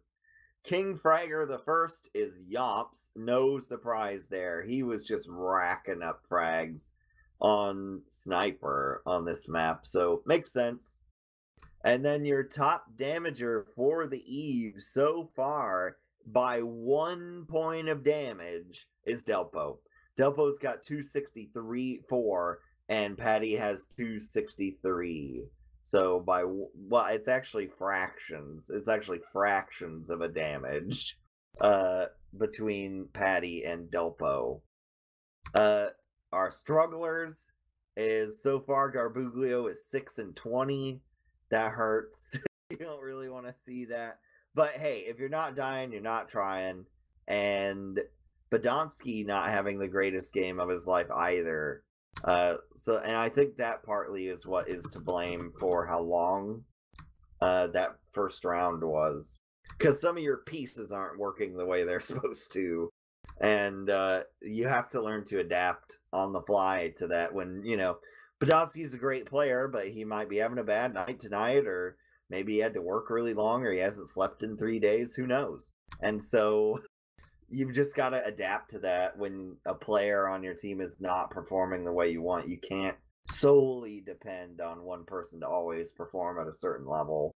King Fragger the first is Yomps. No surprise there. He was just racking up frags on Sniper on this map, so makes sense. And then your top damager for the Eve so far by 1 point of damage is Delpo. Delpo's got 263.4 and Patty has 263. So by, well, it's actually fractions. It's actually fractions of a damage between Patty and Delpo. Our strugglers is so far Garbuglio is 6 and 20. That hurts. You don't really want to see that. But hey, if you're not dying, you're not trying. And Badonsky not having the greatest game of his life either. And I think that partly is what is to blame for how long that first round was. Because some of your pieces aren't working the way they're supposed to. And you have to learn to adapt on the fly to that when, you know, Podolski's a great player, but he might be having a bad night tonight, or maybe he had to work really long, or he hasn't slept in 3 days, who knows? And so you've just got to adapt to that when a player on your team is not performing the way you want. You can't solely depend on one person to always perform at a certain level.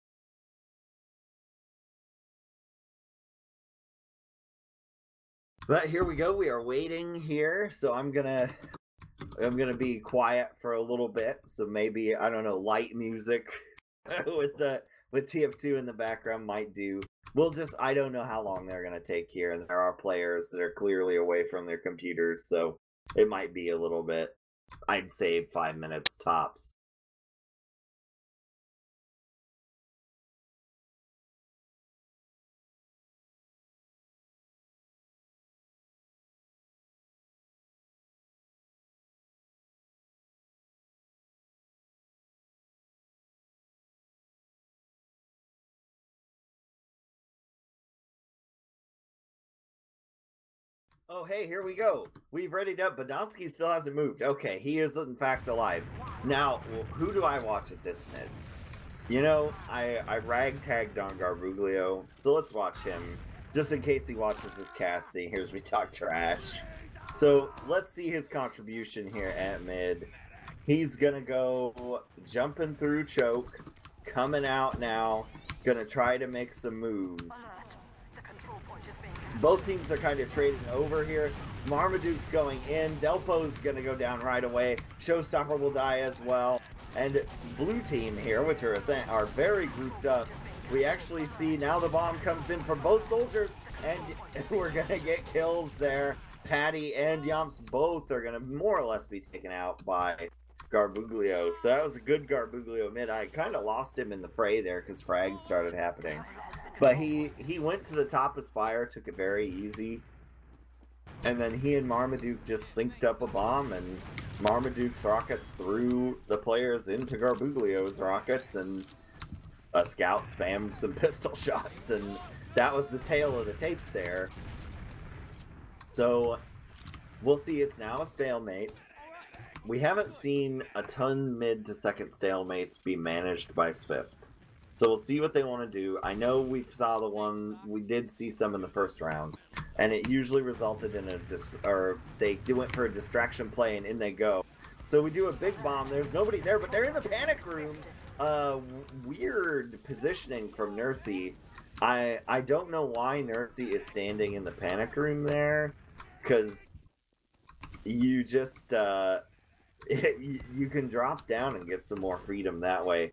But here we go, we are waiting here, so I'm gonna be quiet for a little bit, so maybe, I don't know, light music with TF2 in the background might do. We'll just, I don't know how long they're going to take here, and there are players that are clearly away from their computers, so it might be a little bit. I'd say 5 minutes tops. Oh, hey, here we go. We've readied up. Badonsky still hasn't moved. Okay, he is in fact alive. Now, who do I watch at this mid? You know, I ragtagged on Garbuglio, so let's watch him. Just in case he watches this cast and he hears me talk trash. So, let's see his contribution here at mid. He's gonna go jumping through choke, coming out now, gonna try to make some moves. Both teams are kind of trading over here. Marmaduke's going in. Delpo's going to go down right away. Showstopper will die as well. And blue team here, which are Ascent, are very grouped up. we actually see now the bomb comes in from both soldiers, and we're gonna get kills there. Patty and Yomps both are gonna more or less be taken out by Garbuglio. So that was a good Garbuglio mid. I kind of lost him in the fray there because frags started happening. But he went to the top of Spire, took it very easy. And then he and Marmaduke just synced up a bomb, and Marmaduke's rockets threw the players into Garbuglio's rockets, and a scout spammed some pistol shots, and that was the tail of the tape there. So we'll see. It's now a stalemate. We haven't seen a ton mid to second stalemates be managed by SVIFT. So we'll see what they want to do. I know we saw the one, we did see some in the first round, and it usually resulted in they went for a distraction play, and in they go. So we do a big bomb, there's nobody there, but they're in the panic room. Weird positioning from Nursey. I don't know why Nursey is standing in the panic room there, because you just, you can drop down and get some more freedom that way.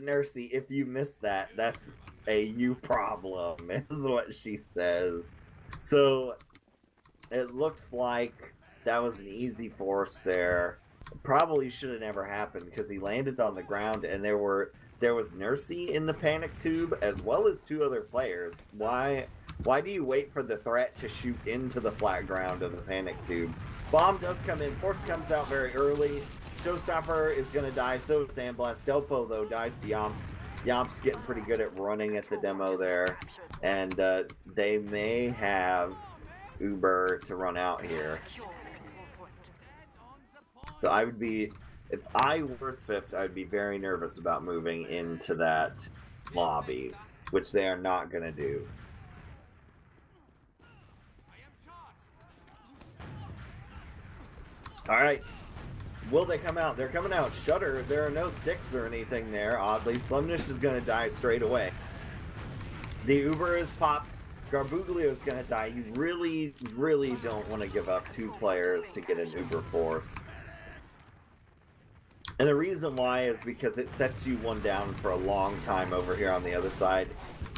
Nursey, if you missed that, that's a you problem, is what she says. So it looks like that was an easy force there. Probably should have never happened because he landed on the ground, and there was Nursey in the panic tube as well as two other players. Why do you wait for the threat to shoot into the flat ground of the panic tube? Bomb does come in. Force comes out very early. Showstopper is going to die, so is Sandblast. Delpo, though, dies to Yomps. Yomps getting pretty good at running at the demo there. And they may have Uber to run out here. So I would be, if I were SVIFT, I would be very nervous about moving into that lobby, which they are not going to do. Alright. Will they come out? They're coming out. Shutter. There are no sticks or anything there, oddly. Slumnish is going to die straight away. The Uber is popped. Garbuglio is going to die. You really, really don't want to give up two players to get an Uber force. And the reason why is because it sets you one down for a long time over here on the other side.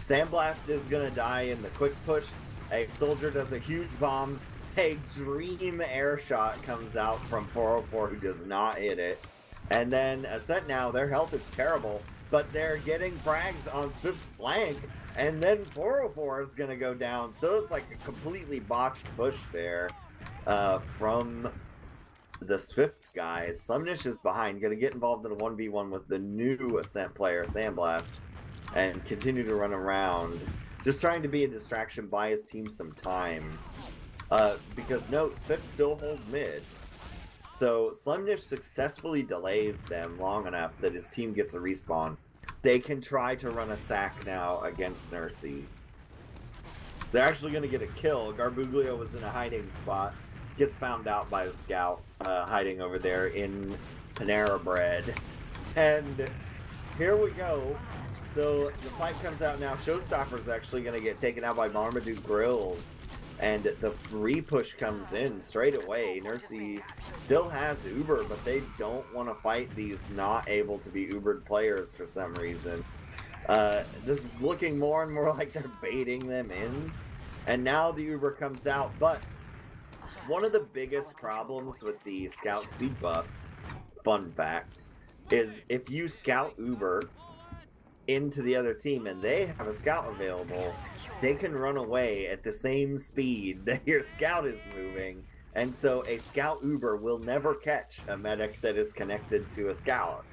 Sandblast is going to die in the quick push. A soldier does a huge bomb. A dream air shot comes out from 404 who does not hit it. And then Ascent now, their health is terrible, but they're getting frags on Swift's flank, and then 404 is going to go down. So it's like a completely botched push there from the Swift guys. Slumnish is behind, going to get involved in a 1v1 with the new Ascent player, Sandblast, and continue to run around, just trying to be a distraction, buy his team some time. Because note, SVIFT still hold mid. So Slumnish successfully delays them long enough that his team gets a respawn. They can try to run a sack now against Nursey. They're actually going to get a kill. Garbuglio was in a hiding spot. Gets found out by the scout hiding over there in Panera Bread. And here we go. So the fight comes out now. Showstopper's actually going to get taken out by Marmaduke Grills. And the re-push comes in straight away. Nursey still has Uber, but they don't want to fight these not able to be Ubered players for some reason. This is looking more and more like they're baiting them in. And now the Uber comes out, but one of the biggest problems with the scout speed buff, fun fact, is if you scout Uber into the other team and they have a scout available, they can run away at the same speed that your scout is moving, and so a scout Uber will never catch a medic that is connected to a scout.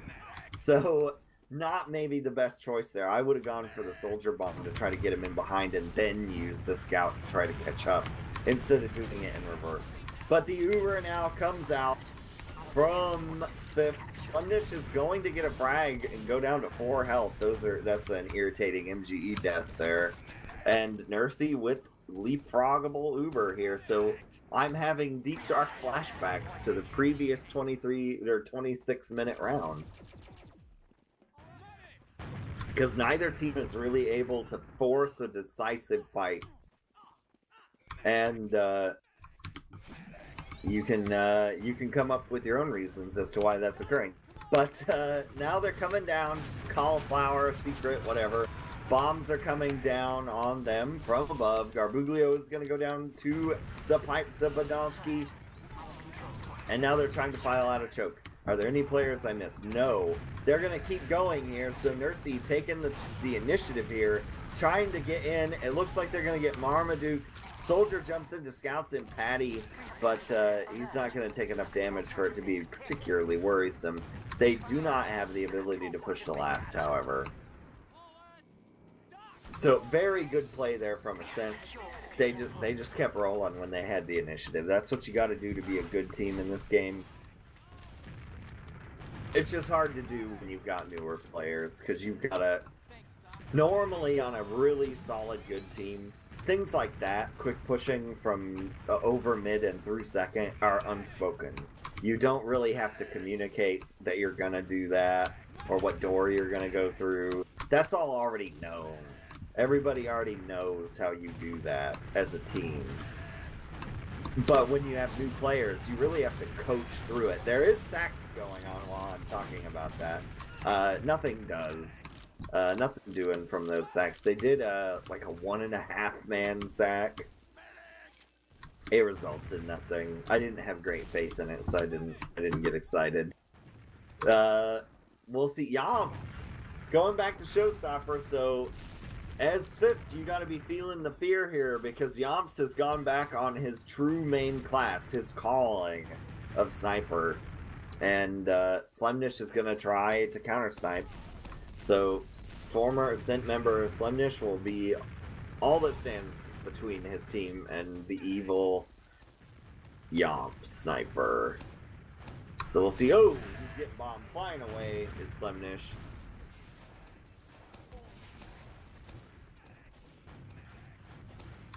So not maybe the best choice there. I would have gone for the soldier bomb to try to get him in behind and then use the scout to try to catch up instead of doing it in reverse. But the Uber now comes out from SVIFT. Slumnish is going to get a frag and go down to 4 health. That's an irritating MGE death there. And Nursey with leapfroggable Uber here. So I'm having deep dark flashbacks to the previous 23 or 26 minute round. Because neither team is really able to force a decisive fight. And you can come up with your own reasons as to why that's occurring. But now they're coming down, cauliflower, secret, whatever. Bombs are coming down on them from above. Garbuglio is going to go down to the pipes of Badonsky. And now they're trying to file out a choke. Are there any players I missed? No. They're going to keep going here. So Nursey taking the initiative here, trying to get in. It looks like they're going to get Marmaduke. Soldier jumps into scouts in Patty, but he's not going to take enough damage for it to be particularly worrisome. They do not have the ability to push the last, however. So very good play there from Ascent. They just kept rolling when they had the initiative. That's what you got to do to be a good team in this game. It's just hard to do when you've got newer players, because you've got to... Normally on a really solid good team, things like that, quick pushing from over mid and through second, are unspoken. You don't really have to communicate that you're going to do that, or what door you're going to go through. That's all already known. Everybody already knows how you do that as a team. But when you have new players, you really have to coach through it. There is sacks going on while I'm talking about that. Nothing does. Nothing doing from those sacks. They did like a 1.5 man sack. It results in nothing. I didn't have great faith in it, so I didn't get excited. We'll see. Yomps going back to Showstopper. So as SVIFT, you got to be feeling the fear here, because Yomps has gone back on his true main class, his calling of sniper, and Slemnish is going to try to counter snipe. So former Ascent member Slemnish will be all that stands between his team and the evil Yomp sniper. So we'll see. Oh, he's getting bombed. Flying away is Slemnish.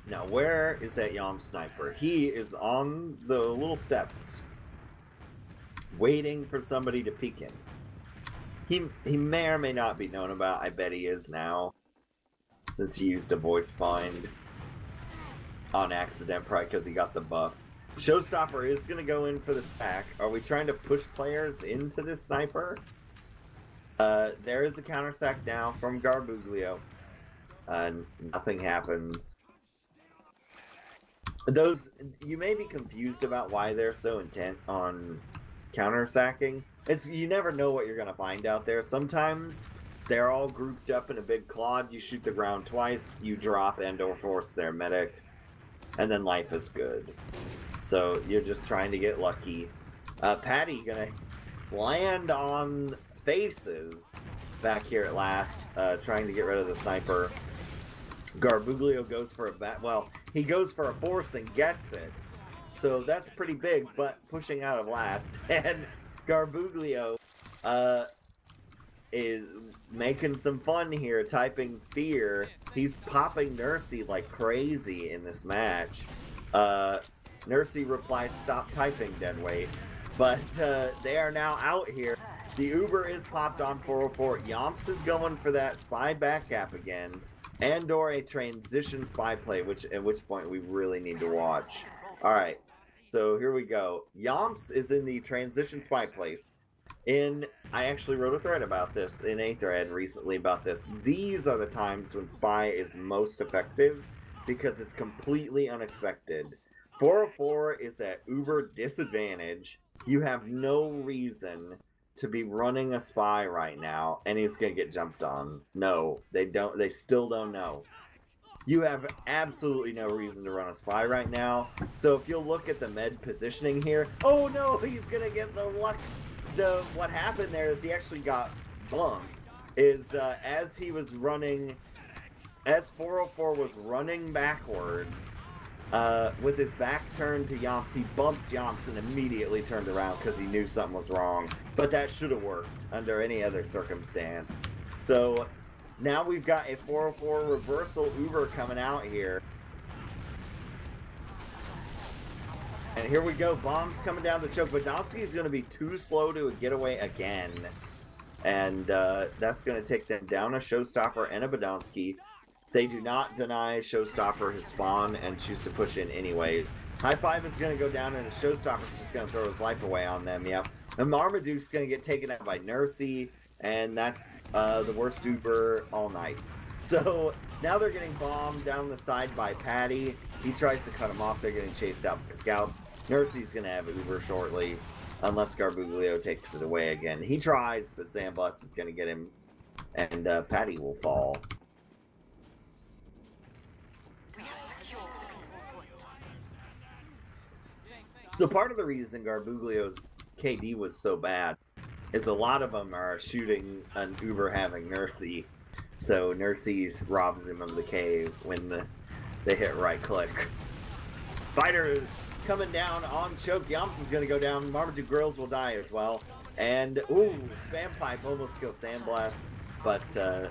Now, where is that Yomp sniper? He is on the little steps, waiting for somebody to peek in. He may or may not be known about. I bet he is now, since he used a voice find on accident, probably because he got the buff. Showstopper is going to go in for the stack. Are we trying to push players into this sniper? There is a counter sack now from Garbuglio. Nothing happens. Those, you may be confused about why they're so intent on counter sacking. You never know what you're gonna find out there. Sometimes they're all grouped up in a big clod. You shoot the ground twice, you drop and/or force their medic, and then life is good. So you're just trying to get lucky. Patty gonna land on faces back here at last, trying to get rid of the sniper. Garbuglio goes for a he goes for a force and gets it. So that's pretty big, but pushing out of last. And Garbuglio is making some fun here, typing fear. He's popping Nursey like crazy in this match. Nursey replies, "Stop typing, deadweight." But they are now out here. The Uber is popped on 404. Yomps is going for that spy back gap again. And/or a transition spy play, at which point we really need to watch. Alright, so here we go. Yomps is in the transition spy place. I actually wrote a thread about this, in a thread recently about this. These are the times when spy is most effective, because it's completely unexpected. 404 is at uber disadvantage. You have no reason to be running a spy right now, and he's gonna get jumped on. No, they still don't know. You have absolutely no reason to run a spy right now. So if you'll look at the med positioning here, oh no, he's gonna get the luck. What happened there is he actually got bumped. As he was running, as 404 was running backwards, with his back turned to Yomps, he bumped Yomps and immediately turned around because he knew something was wrong. But that should have worked under any other circumstance. So now we've got a 404 reversal Uber coming out here. And here we go. Bombs coming down the choke. Badonsky is going to be too slow to a getaway again. And that's going to take them down a Showstopper and a Badonsky. They do not deny Showstopper his spawn and choose to push in anyways. High Five is going to go down, and Showstopper's just going to throw his life away on them, yep. And Marmaduke's going to get taken out by Nursey, and that's the worst Uber all night. So now they're getting bombed down the side by Patty. He tries to cut him off. They're getting chased out by scouts. Nursey's going to have Uber shortly, unless Garbuglio takes it away again. He tries, but Sandblast is going to get him, and Patty will fall. So part of the reason Garbuglio's KD was so bad is a lot of them are shooting an Uber having Nursey. So Nursey robs him of the K when they hit right click. Fighter coming down on choke. Yamps is going to go down. Marmaduke Girls will die as well. And, ooh, Spam Pipe almost kills Sandblast. But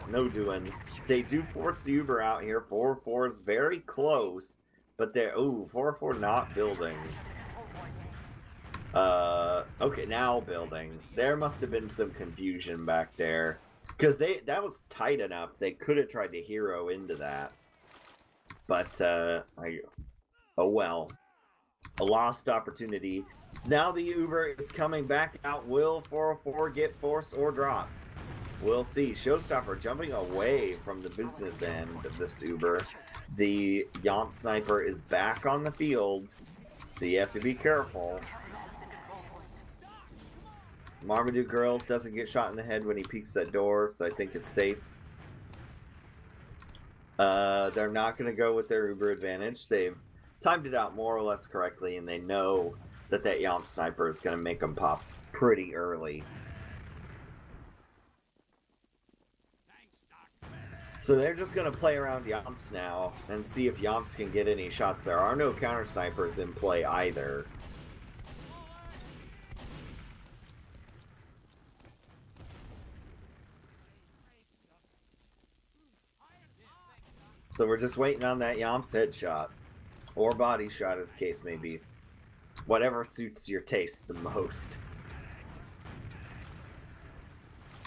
no doing. They do force the Uber out here. 4-4 is very close. But they're, ooh, 4-4 not building. Okay, now building. There must have been some confusion back there. Because that was tight enough. They could have tried to hero into that. But, oh well. A lost opportunity. Now the Uber is coming back out. Will 404 get force or drop? We'll see. Showstopper jumping away from the business end of this Uber. The Yomp Sniper is back on the field. So you have to be careful. Marmaduke Girls doesn't get shot in the head when he peeks that door, so I think it's safe. They're not going to go with their Uber advantage. They've timed it out more or less correctly, and they know that that Yomp Sniper is going to make them pop pretty early. So they're just going to play around Yomps now and see if Yomps can get any shots. There are no counter snipers in play either. So we're just waiting on that Yomps headshot. Or body shot, as the case may be. Whatever suits your taste the most.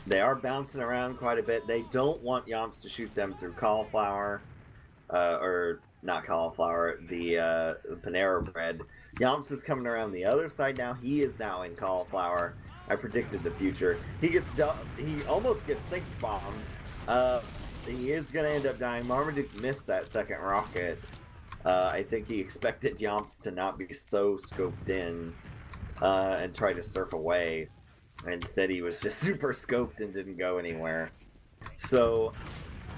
They are bouncing around quite a bit. They don't want Yomps to shoot them through cauliflower. Or not cauliflower, the Panera bread. Yomps is coming around the other side now. He is now in cauliflower. I predicted the future. He almost gets sink bombed. He is going to end up dying. Marmaduke missed that second rocket. I think he expected Yomps to not be so scoped in and try to surf away. Instead, he was just super scoped and didn't go anywhere. So,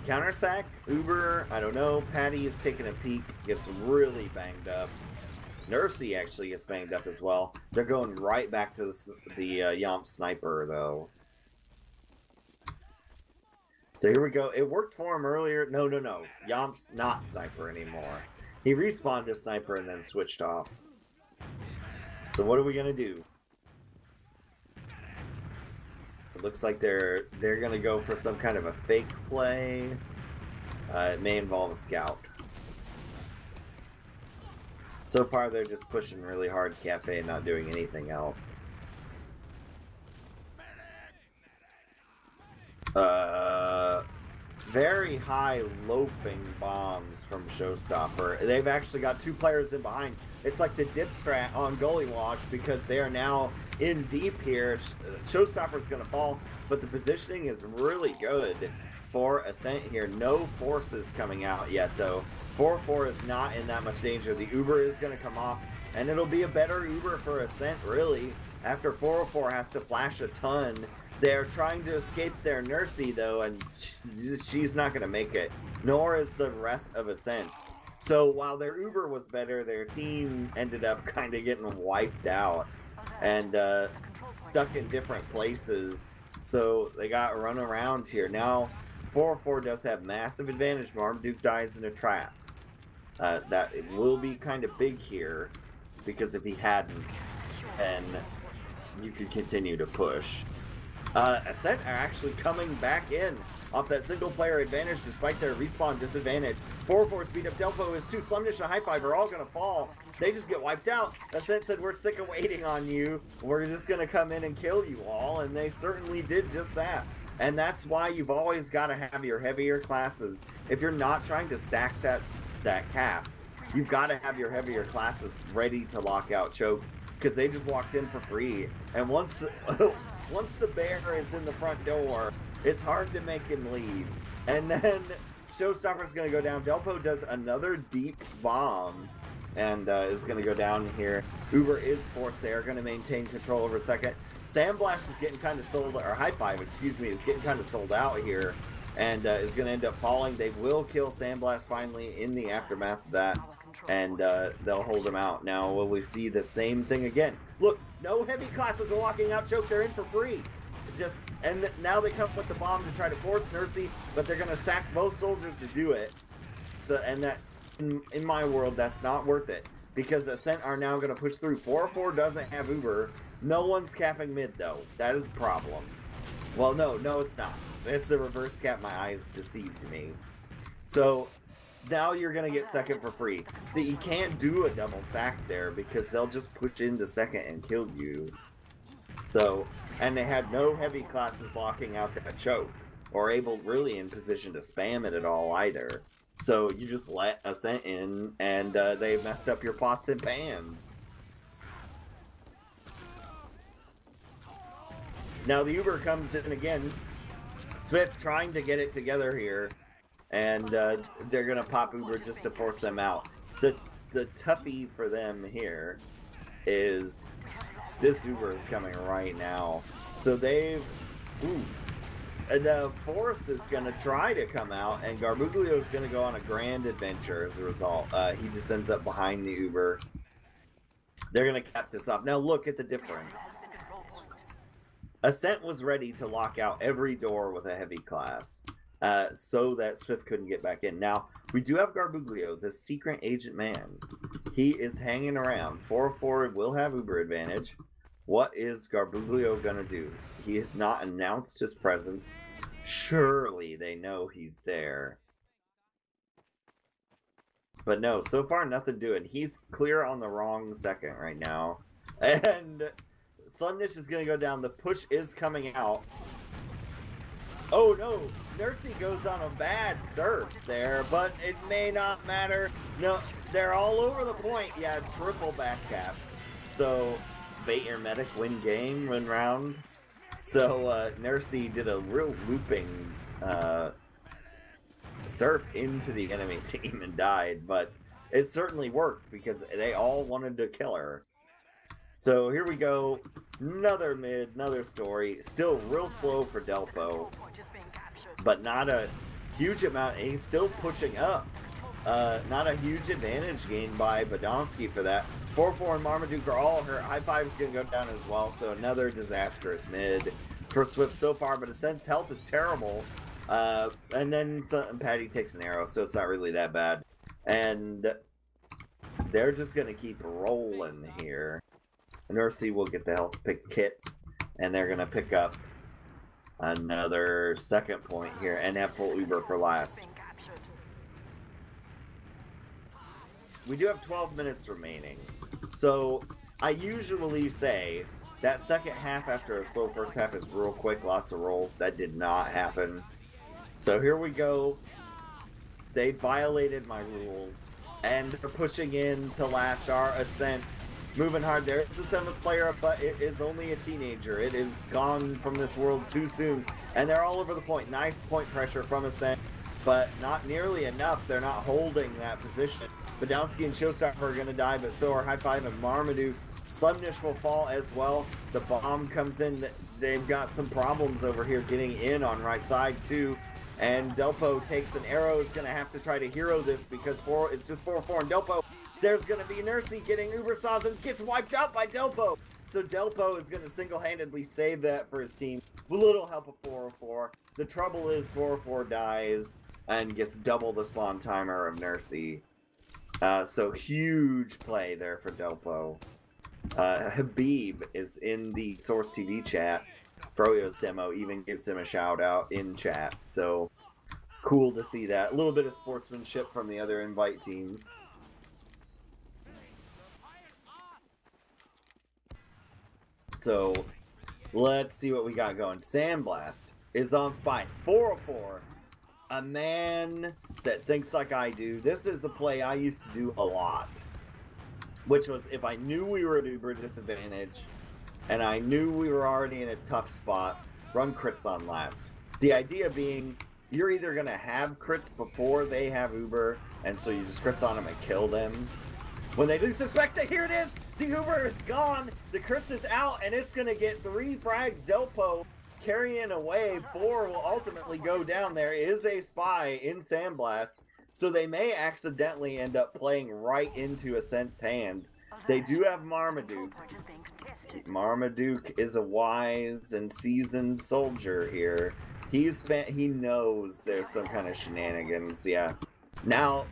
counter sack, Uber, I don't know. Patty is taking a peek, gets really banged up. Nursey actually gets banged up as well. They're going right back to the Yomp Sniper, though. So here we go. It worked for him earlier. No. Yomp's not Sniper anymore. He respawned as Sniper and then switched off. So what are we going to do? It looks like they're going to go for some kind of a fake play. It may involve a scout. So far, they're just pushing really hard Cafe and not doing anything else. Very high loping bombs from Showstopper. They've actually got two players in behind. It's like the dip strat on Goalie Wash because they are now in deep here. Showstopper's going to fall, but the positioning is really good for Ascent here. No forces coming out yet, though. 4-4 is not in that much danger. The Uber is going to come off, and it'll be a better Uber for Ascent, really, after 404 has to flash a ton. They're trying to escape their Nursey, though, and she's not going to make it, nor is the rest of Ascent. So while their Uber was better, their team ended up kind of getting wiped out and stuck in different places. So they got run around here. Now, 404 does have massive advantage. Marmaduke dies in a trap. That it will be kind of big here, because if he hadn't, then you could continue to push. Ascent are actually coming back in off that single player advantage despite their respawn disadvantage. 4-4 speed up Delpo is too. Slumdish and High Five are all going to fall. They just get wiped out. Ascent said, we're sick of waiting on you. We're just going to come in and kill you all. And they certainly did just that. And that's why you've always got to have your heavier classes. If you're not trying to stack that cap, you've got to have your heavier classes ready to lock out choke, because they just walked in for free. And once once the bear is in the front door, it's hard to make him leave. And then Showstopper's going to go down. Delpo does another deep bomb and is going to go down here. Uber is forced. They are going to maintain control over second. Sandblast is getting kind of sold, or High Five, excuse me, is getting kind of sold out here and is going to end up falling. They will kill Sandblast finally in the aftermath of that, and they'll hold him out. Now, will we see the same thing again? Look, no heavy classes are locking out choke. They're in for free. And now they come with the bomb to try to force Nursey, but they're going to sack both soldiers to do it. So, and that, in my world, that's not worth it, because Ascent are now going to push through. 404 doesn't have Uber. No one's capping mid, though. That is a problem. Well, no, it's not. It's the reverse cap. My eyes deceived me. So now you're going to get second for free. See, you can't do a double sack there because they'll just push into second and kill you. So, and they had no heavy classes locking out that choke, or able really in position to spam it at all either. So you just let Ascent in, and they messed up your pots and pans. Now the Uber comes in again. SVIFT trying to get it together here, and they're gonna pop Uber just to force them out. The toughie for them here is this Uber is coming right now. So they've, the Force is gonna try to come out, and Garbuglio is gonna go on a grand adventure as a result. He just ends up behind the Uber. They're gonna cap this off. Now look at the difference. Ascent was ready to lock out every door with a heavy class, so that SVIFT couldn't get back in. Now, we do have Garbuglio, the secret agent man. He is hanging around. 404 will have Uber advantage. What is Garbuglio gonna do? He has not announced his presence. Surely they know he's there. But no, so far nothing doing. He's clear on the wrong second right now. And Slumnish is going to go down. The push is coming out. Oh no, Nursey goes on a bad surf there, but it may not matter. No, they're all over the point. Yeah, triple back cap. So, bait your medic, win game, win round. So, Nursey did a real looping surf into the enemy team and died, but it certainly worked because they all wanted to kill her. So here we go, another mid, another story, still real slow for Delpo, but not a huge amount, he's still pushing up. Not a huge advantage gained by Badonsky for that. 4-4 and Marmaduke are all hurt. High Five is going to go down as well, so another disastrous mid for SVIFT so far, but Ascent's health is terrible. And then Patty takes an arrow, so it's not really that bad. And they're just going to keep rolling here. Nursey will get the health pick kit, and they're going to pick up another second point here and have full Uber for last. We do have 12 minutes remaining. So I usually say that second half after a slow first half is real quick, lots of rolls. That did not happen. So here we go. They violated my rules, and they're pushing in to last our Ascent. Moving hard there. It's the 7th player, but it is only a teenager. It is gone from this world too soon. And they're all over the point. Nice point pressure from Ascent, but not nearly enough. They're not holding that position. Badonsky and Showstopper are going to die, but so are High Five and Marmaduke. Slumnish will fall as well. The bomb comes in. They've got some problems over here getting in on right side too. And Delpo takes an arrow. Is going to have to try to hero this because it's just 4-4 and Delpo. There's going to be Nursey getting Uber Saws and gets wiped out by Delpo. So Delpo is going to single-handedly save that for his team with a little help of 404. The trouble is 404 dies and gets double the spawn timer of Nursey. So huge play there for Delpo. Habib is in the Source TV chat. Froyo's demo even gives him a shout out in chat. So cool to see that. A little bit of sportsmanship from the other invite teams. So let's see what we got going. Sandblast is on spy. 404. A man that thinks like I do. This is a play I used to do a lot. Which was if I knew we were at uber disadvantage and I knew we were already in a tough spot, run crits on last. The idea being you're either going to have crits before they have uber, and so you just crits on them and kill them. When they do suspect that, here it is, the uber is gone, the crits is out, and it's going to get 3 frags Delpo carrying away. 4 will ultimately go down. There is a spy in Sandblast, so they may accidentally end up playing right into Ascent's hands. They do have Marmaduke. Marmaduke is a wise and seasoned soldier here. He knows there's some kind of shenanigans, yeah. Now,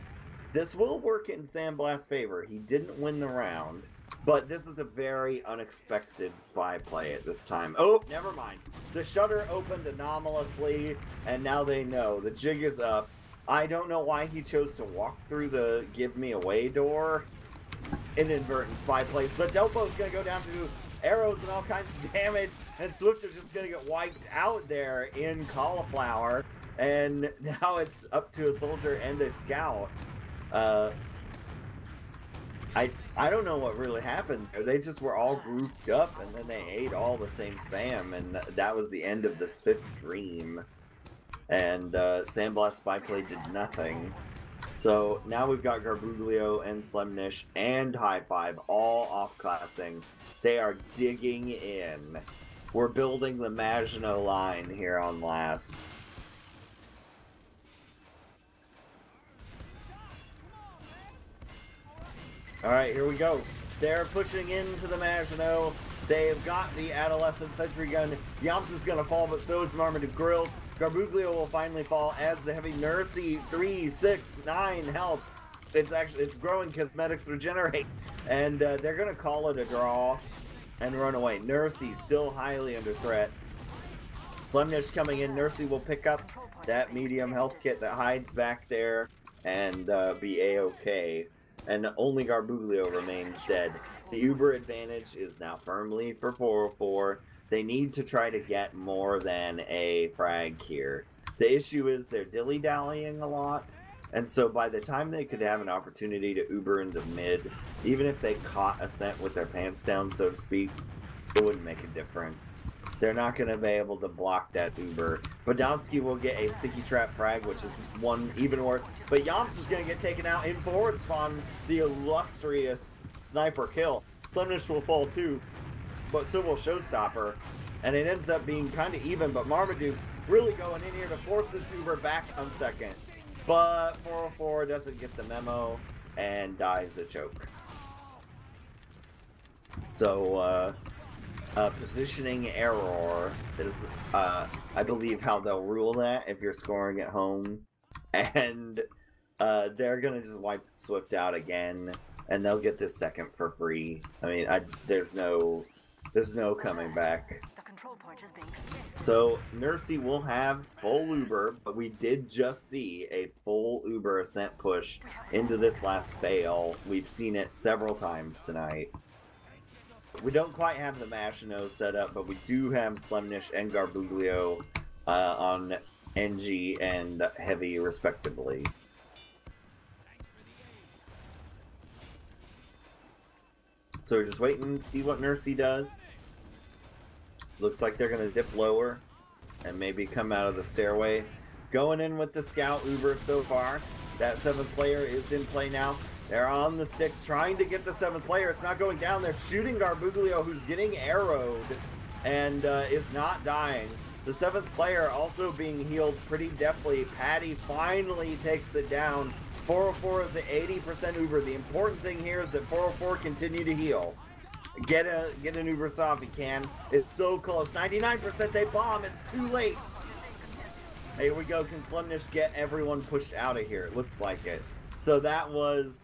this will work in Sandblast's favor. He didn't win the round, but this is a very unexpected spy play at this time. Oh, never mind. The shutter opened anomalously, and now they know. The jig is up. I don't know why he chose to walk through the give me away door. Inadvertent spy plays, but Delpo's going to go down to arrows and all kinds of damage, and Swift is just going to get wiped out there in Cauliflower, and now it's up to a soldier and a scout. I don't know what really happened. They just were all grouped up, and then they ate all the same spam, and that was the end of the SVIFT dream. And Sandblast spy play did nothing. So now we've got Garbuglio and Slemnish and High Five all off-classing. They are digging in. We're building the Maginot line here on last. Alright, here we go. They're pushing into the Maginot. They've got the Adolescent Sentry Gun. Yamps is going to fall, but so is Marmaduke Grills. Garbuglio will finally fall as the Heavy Nursey 3, 6, 9 health. It's growing cosmetics regenerate. And they're going to call it a draw and run away. Nursey still highly under threat. Slemnish coming in. Nursey will pick up that medium health kit that hides back there and be a-okay. And only Garbuglio remains dead. The Uber advantage is now firmly for 404. They need to try to get more than a frag here. The issue is they're dilly-dallying a lot, and so by the time they could have an opportunity to Uber into mid, even if they caught Ascent with their pants down, so to speak, it wouldn't make a difference. They're not going to be able to block that Uber. Podolsky will get a sticky trap frag, which is one even worse. But Yamps is going to get taken out in forward spawn, the illustrious sniper kill. Slemnish will fall too, but so will Showstopper. And it ends up being kind of even, but Marmaduke really going in here to force this Uber back on second. But 404 doesn't get the memo and dies a choke. So, positioning error is, I believe, how they'll rule that if you're scoring at home. And they're going to just wipe Swift out again, and they'll get this second for free. I mean, there's no coming back. So, Nursey will have full Uber, but we did just see a full Uber Ascent push into this last fail. We've seen it several times tonight. We don't quite have the Maginot set up, but we do have Slemnish and Garbuglio on NG and Heavy, respectively. So we're just waiting to see what Nursey does. Looks like they're going to dip lower and maybe come out of the stairway. Going in with the Scout Uber so far. That 7th player is in play now. They're on the sticks trying to get the 7th player. It's not going down. They're shooting Garbuglio, who's getting arrowed and is not dying. The 7th player also being healed pretty deftly. Patty finally takes it down. 404 is at 80% Uber. The important thing here is that 404 continue to heal. Get an Uber saw if you can. It's so close. 99% they bomb. It's too late. Here we go. Can Slemnish get everyone pushed out of here? It looks like it. So that was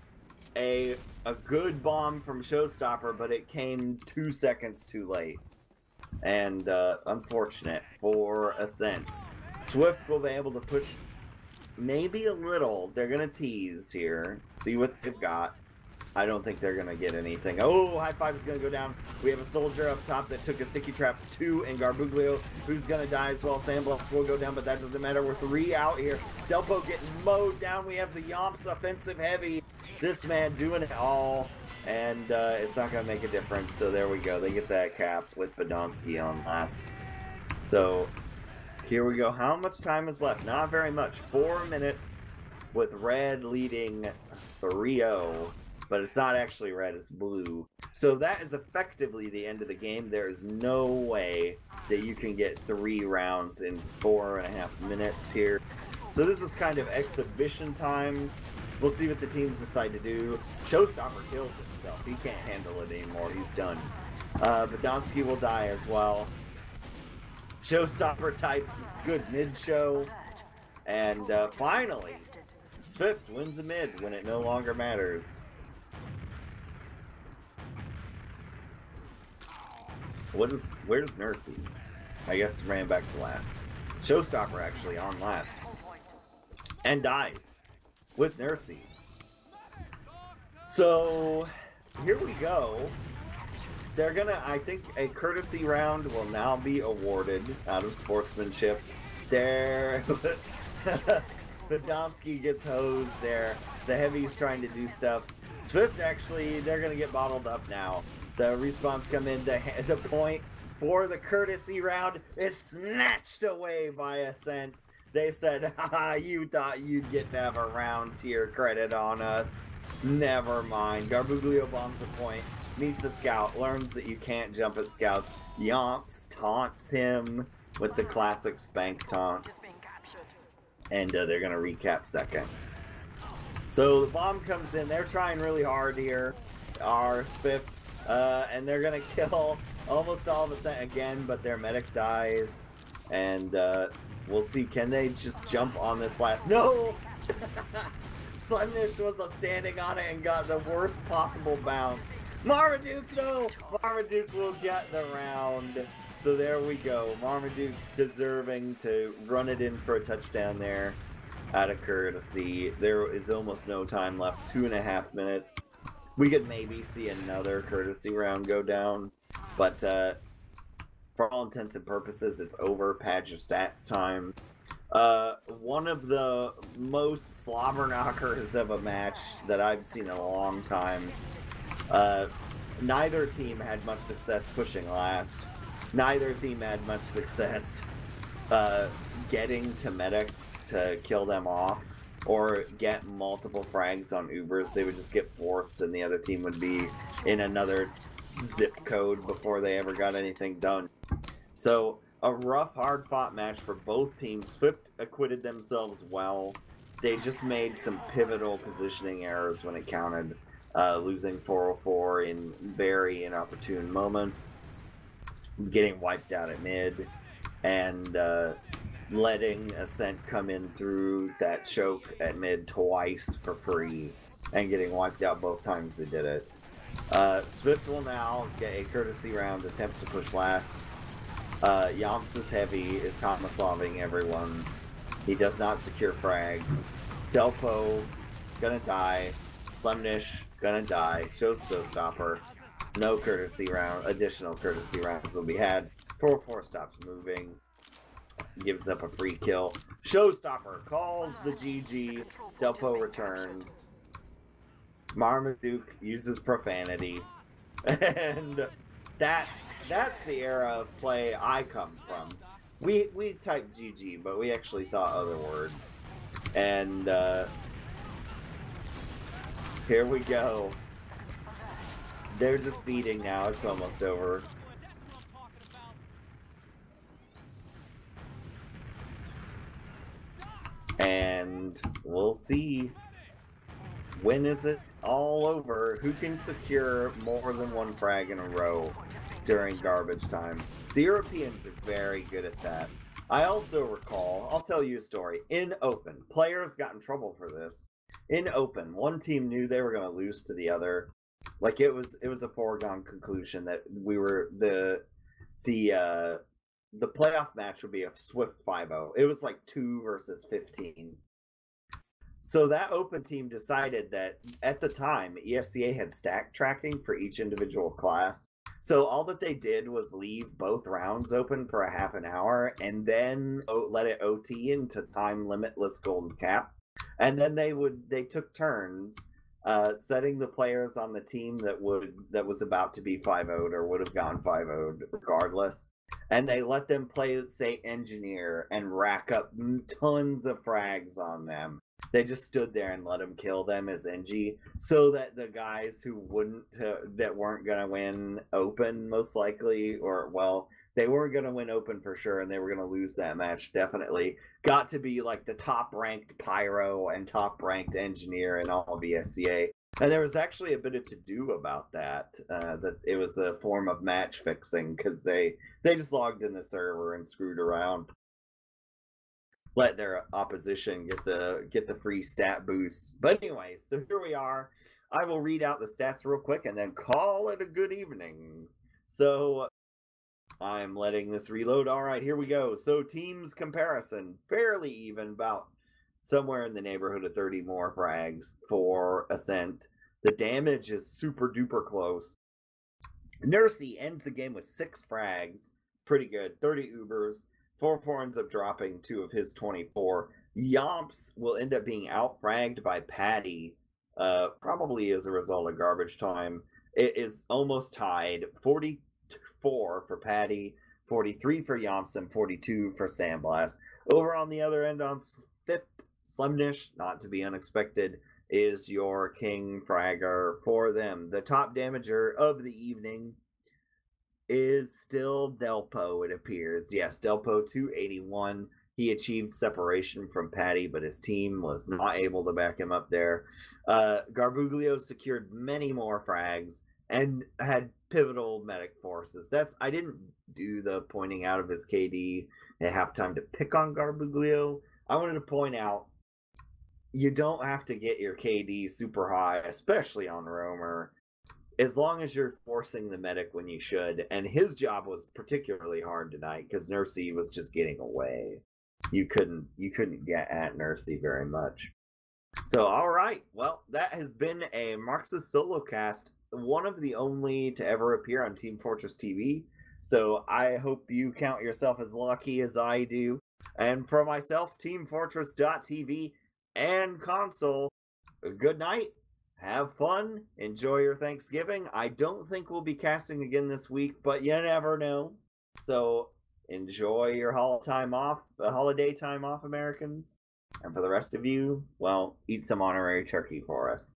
a good bomb from Showstopper, but it came 2 seconds too late. And unfortunate for Ascent. Swift will be able to push maybe a little. They're going to tease here. See what they've got. I don't think they're gonna get anything. Oh, high five is gonna go down. We have a soldier up top that took a sticky trap 2, and Garbuglio, who's gonna die as well. Sandblast will go down, but that doesn't matter. We're 3 out here. Delpo getting mowed down. We have the Yomps offensive heavy. This man doing it all, and it's not gonna make a difference. So there we go. They get that cap with Badonsky on last. So here we go. How much time is left? Not very much. 4 minutes with red leading 3-0. But it's not actually red, it's blue. So that is effectively the end of the game. There is no way that you can get 3 rounds in 4.5 minutes here. So this is kind of exhibition time. We'll see what the teams decide to do. Showstopper kills himself. He can't handle it anymore. He's done. Badonsky will die as well. Showstopper types good mid-show. And finally, SVIFT wins the mid when it no longer matters. Where's Nursey? I guess ran back to last. Showstopper actually on last. And dies with Nursey. So here we go. They're gonna, I think a courtesy round will now be awarded out of sportsmanship. There Badonsky gets hosed there. The heavy's trying to do stuff. SVIFT actually, they're gonna get bottled up now. The respawns come in. The point for the courtesy round is snatched away by Ascent. They said, haha, you thought you'd get to have a round tier credit on us. Never mind. Garbuglio bombs the point, meets a scout, learns that you can't jump at scouts. Yomps taunts him with the classic spank taunt. And they're going to recap second. So the bomb comes in. They're trying really hard here. Our SVIFT. And they're gonna kill almost all of Ascent again, but their medic dies. And we'll see, can they just jump on this last? No! Slimnish was standing on it and got the worst possible bounce. Marmaduke, no! Marmaduke will get the round. So there we go. Marmaduke deserving to run it in for a touchdown there out of courtesy. There is almost no time left, 2.5 minutes. We could maybe see another courtesy round go down, but for all intents and purposes, it's over. Pad your stats time. One of the most slobber knockers of a match that I've seen in a long time. Neither team had much success pushing last. Neither team had much success getting to medics to kill them off. Or get multiple frags on Ubers. They would just get forced and the other team would be in another zip code before they ever got anything done. So a rough, hard-fought match for both teams. SVIFT acquitted themselves well. They just made some pivotal positioning errors when it counted, losing 404 in very inopportune moments, getting wiped out at mid, and letting Ascent come in through that choke at mid twice for free and getting wiped out both times they did it. SVIFT will now get a courtesy round attempt to push last. Yomps' heavy is Tomaslaving everyone. He does not secure frags. Delpo gonna die. Slimnish gonna die. Showstopper. No courtesy round. Additional courtesy rounds will be had. 4-4 stops moving. Gives up a free kill. Showstopper calls the GG. Delpo returns. Marmaduke uses profanity. And that's the era of play I come from. We typed GG, but we actually thought other words. And here we go. They're just feeding now. It's almost over. And we'll see. When is it all over? Who can secure more than one frag in a row during garbage time? The Europeans are very good at that. I also recall, I'll tell you a story. In Open, players got in trouble for this. In Open, one team knew they were going to lose to the other. Like it was a foregone conclusion that we were the playoff match would be a swift 5-0. It was like 2 versus 15. So that open team decided that at the time, ESEA had stack tracking for each individual class. So all that they did was leave both rounds open for a half an hour and then let it OT into time limitless golden cap. And then they took turns setting the players on the team that was about to be 5-0'd or would have gone 5-0'd regardless. And they let them play, say, engineer and rack up tons of frags on them. They just stood there and let them kill them as NG, so that the guys who that weren't gonna win open, most likely, or well, they weren't gonna win open for sure, and they were gonna lose that match definitely, got to be like the top ranked pyro and top ranked engineer in all of ESEA. And there was actually a bit of to do about that. That it was a form of match fixing because they just logged in the server and screwed around, let their opposition get the free stat boosts. But anyway, so here we are. I will read out the stats real quick and then call it a good evening. So I'm letting this reload. All right, here we go. So teams comparison, fairly even, about somewhere in the neighborhood of 30 more frags for Ascent. The damage is super duper close. Nursey ends the game with 6 frags. Pretty good. 30 Ubers. 4 ends up dropping 2 of his 24. Yomps will end up being out-fragged by Patty, probably as a result of garbage time. It is almost tied. 44 for Patty, 43 for Yomps, and 42 for Sandblast. Over on the other end on SVIFT, Slimnish, not to be unexpected, is your king fragger for them. The top damager of the evening is still Delpo, it appears. Yes, Delpo 281. He achieved separation from Patty, but his team was not able to back him up there. Garbuglio secured many more frags and had pivotal medic forces. I didn't do the pointing out of his KD at halftime to pick on Garbuglio. I wanted to point out you don't have to get your KD super high, especially on Roamer, as long as you're forcing the medic when you should. And his job was particularly hard tonight because Nursey was just getting away. You couldn't get at Nursey very much. So all right, well, that has been a Marxist solo cast, one of the only to ever appear on Team Fortress TV. So I hope you count yourself as lucky as I do. And for myself, teamfortress.tv and console, good night. Have fun. Enjoy your Thanksgiving. I don't think we'll be casting again this week, but you never know. So enjoy your holiday time off, Americans. And for the rest of you, well, eat some honorary turkey for us.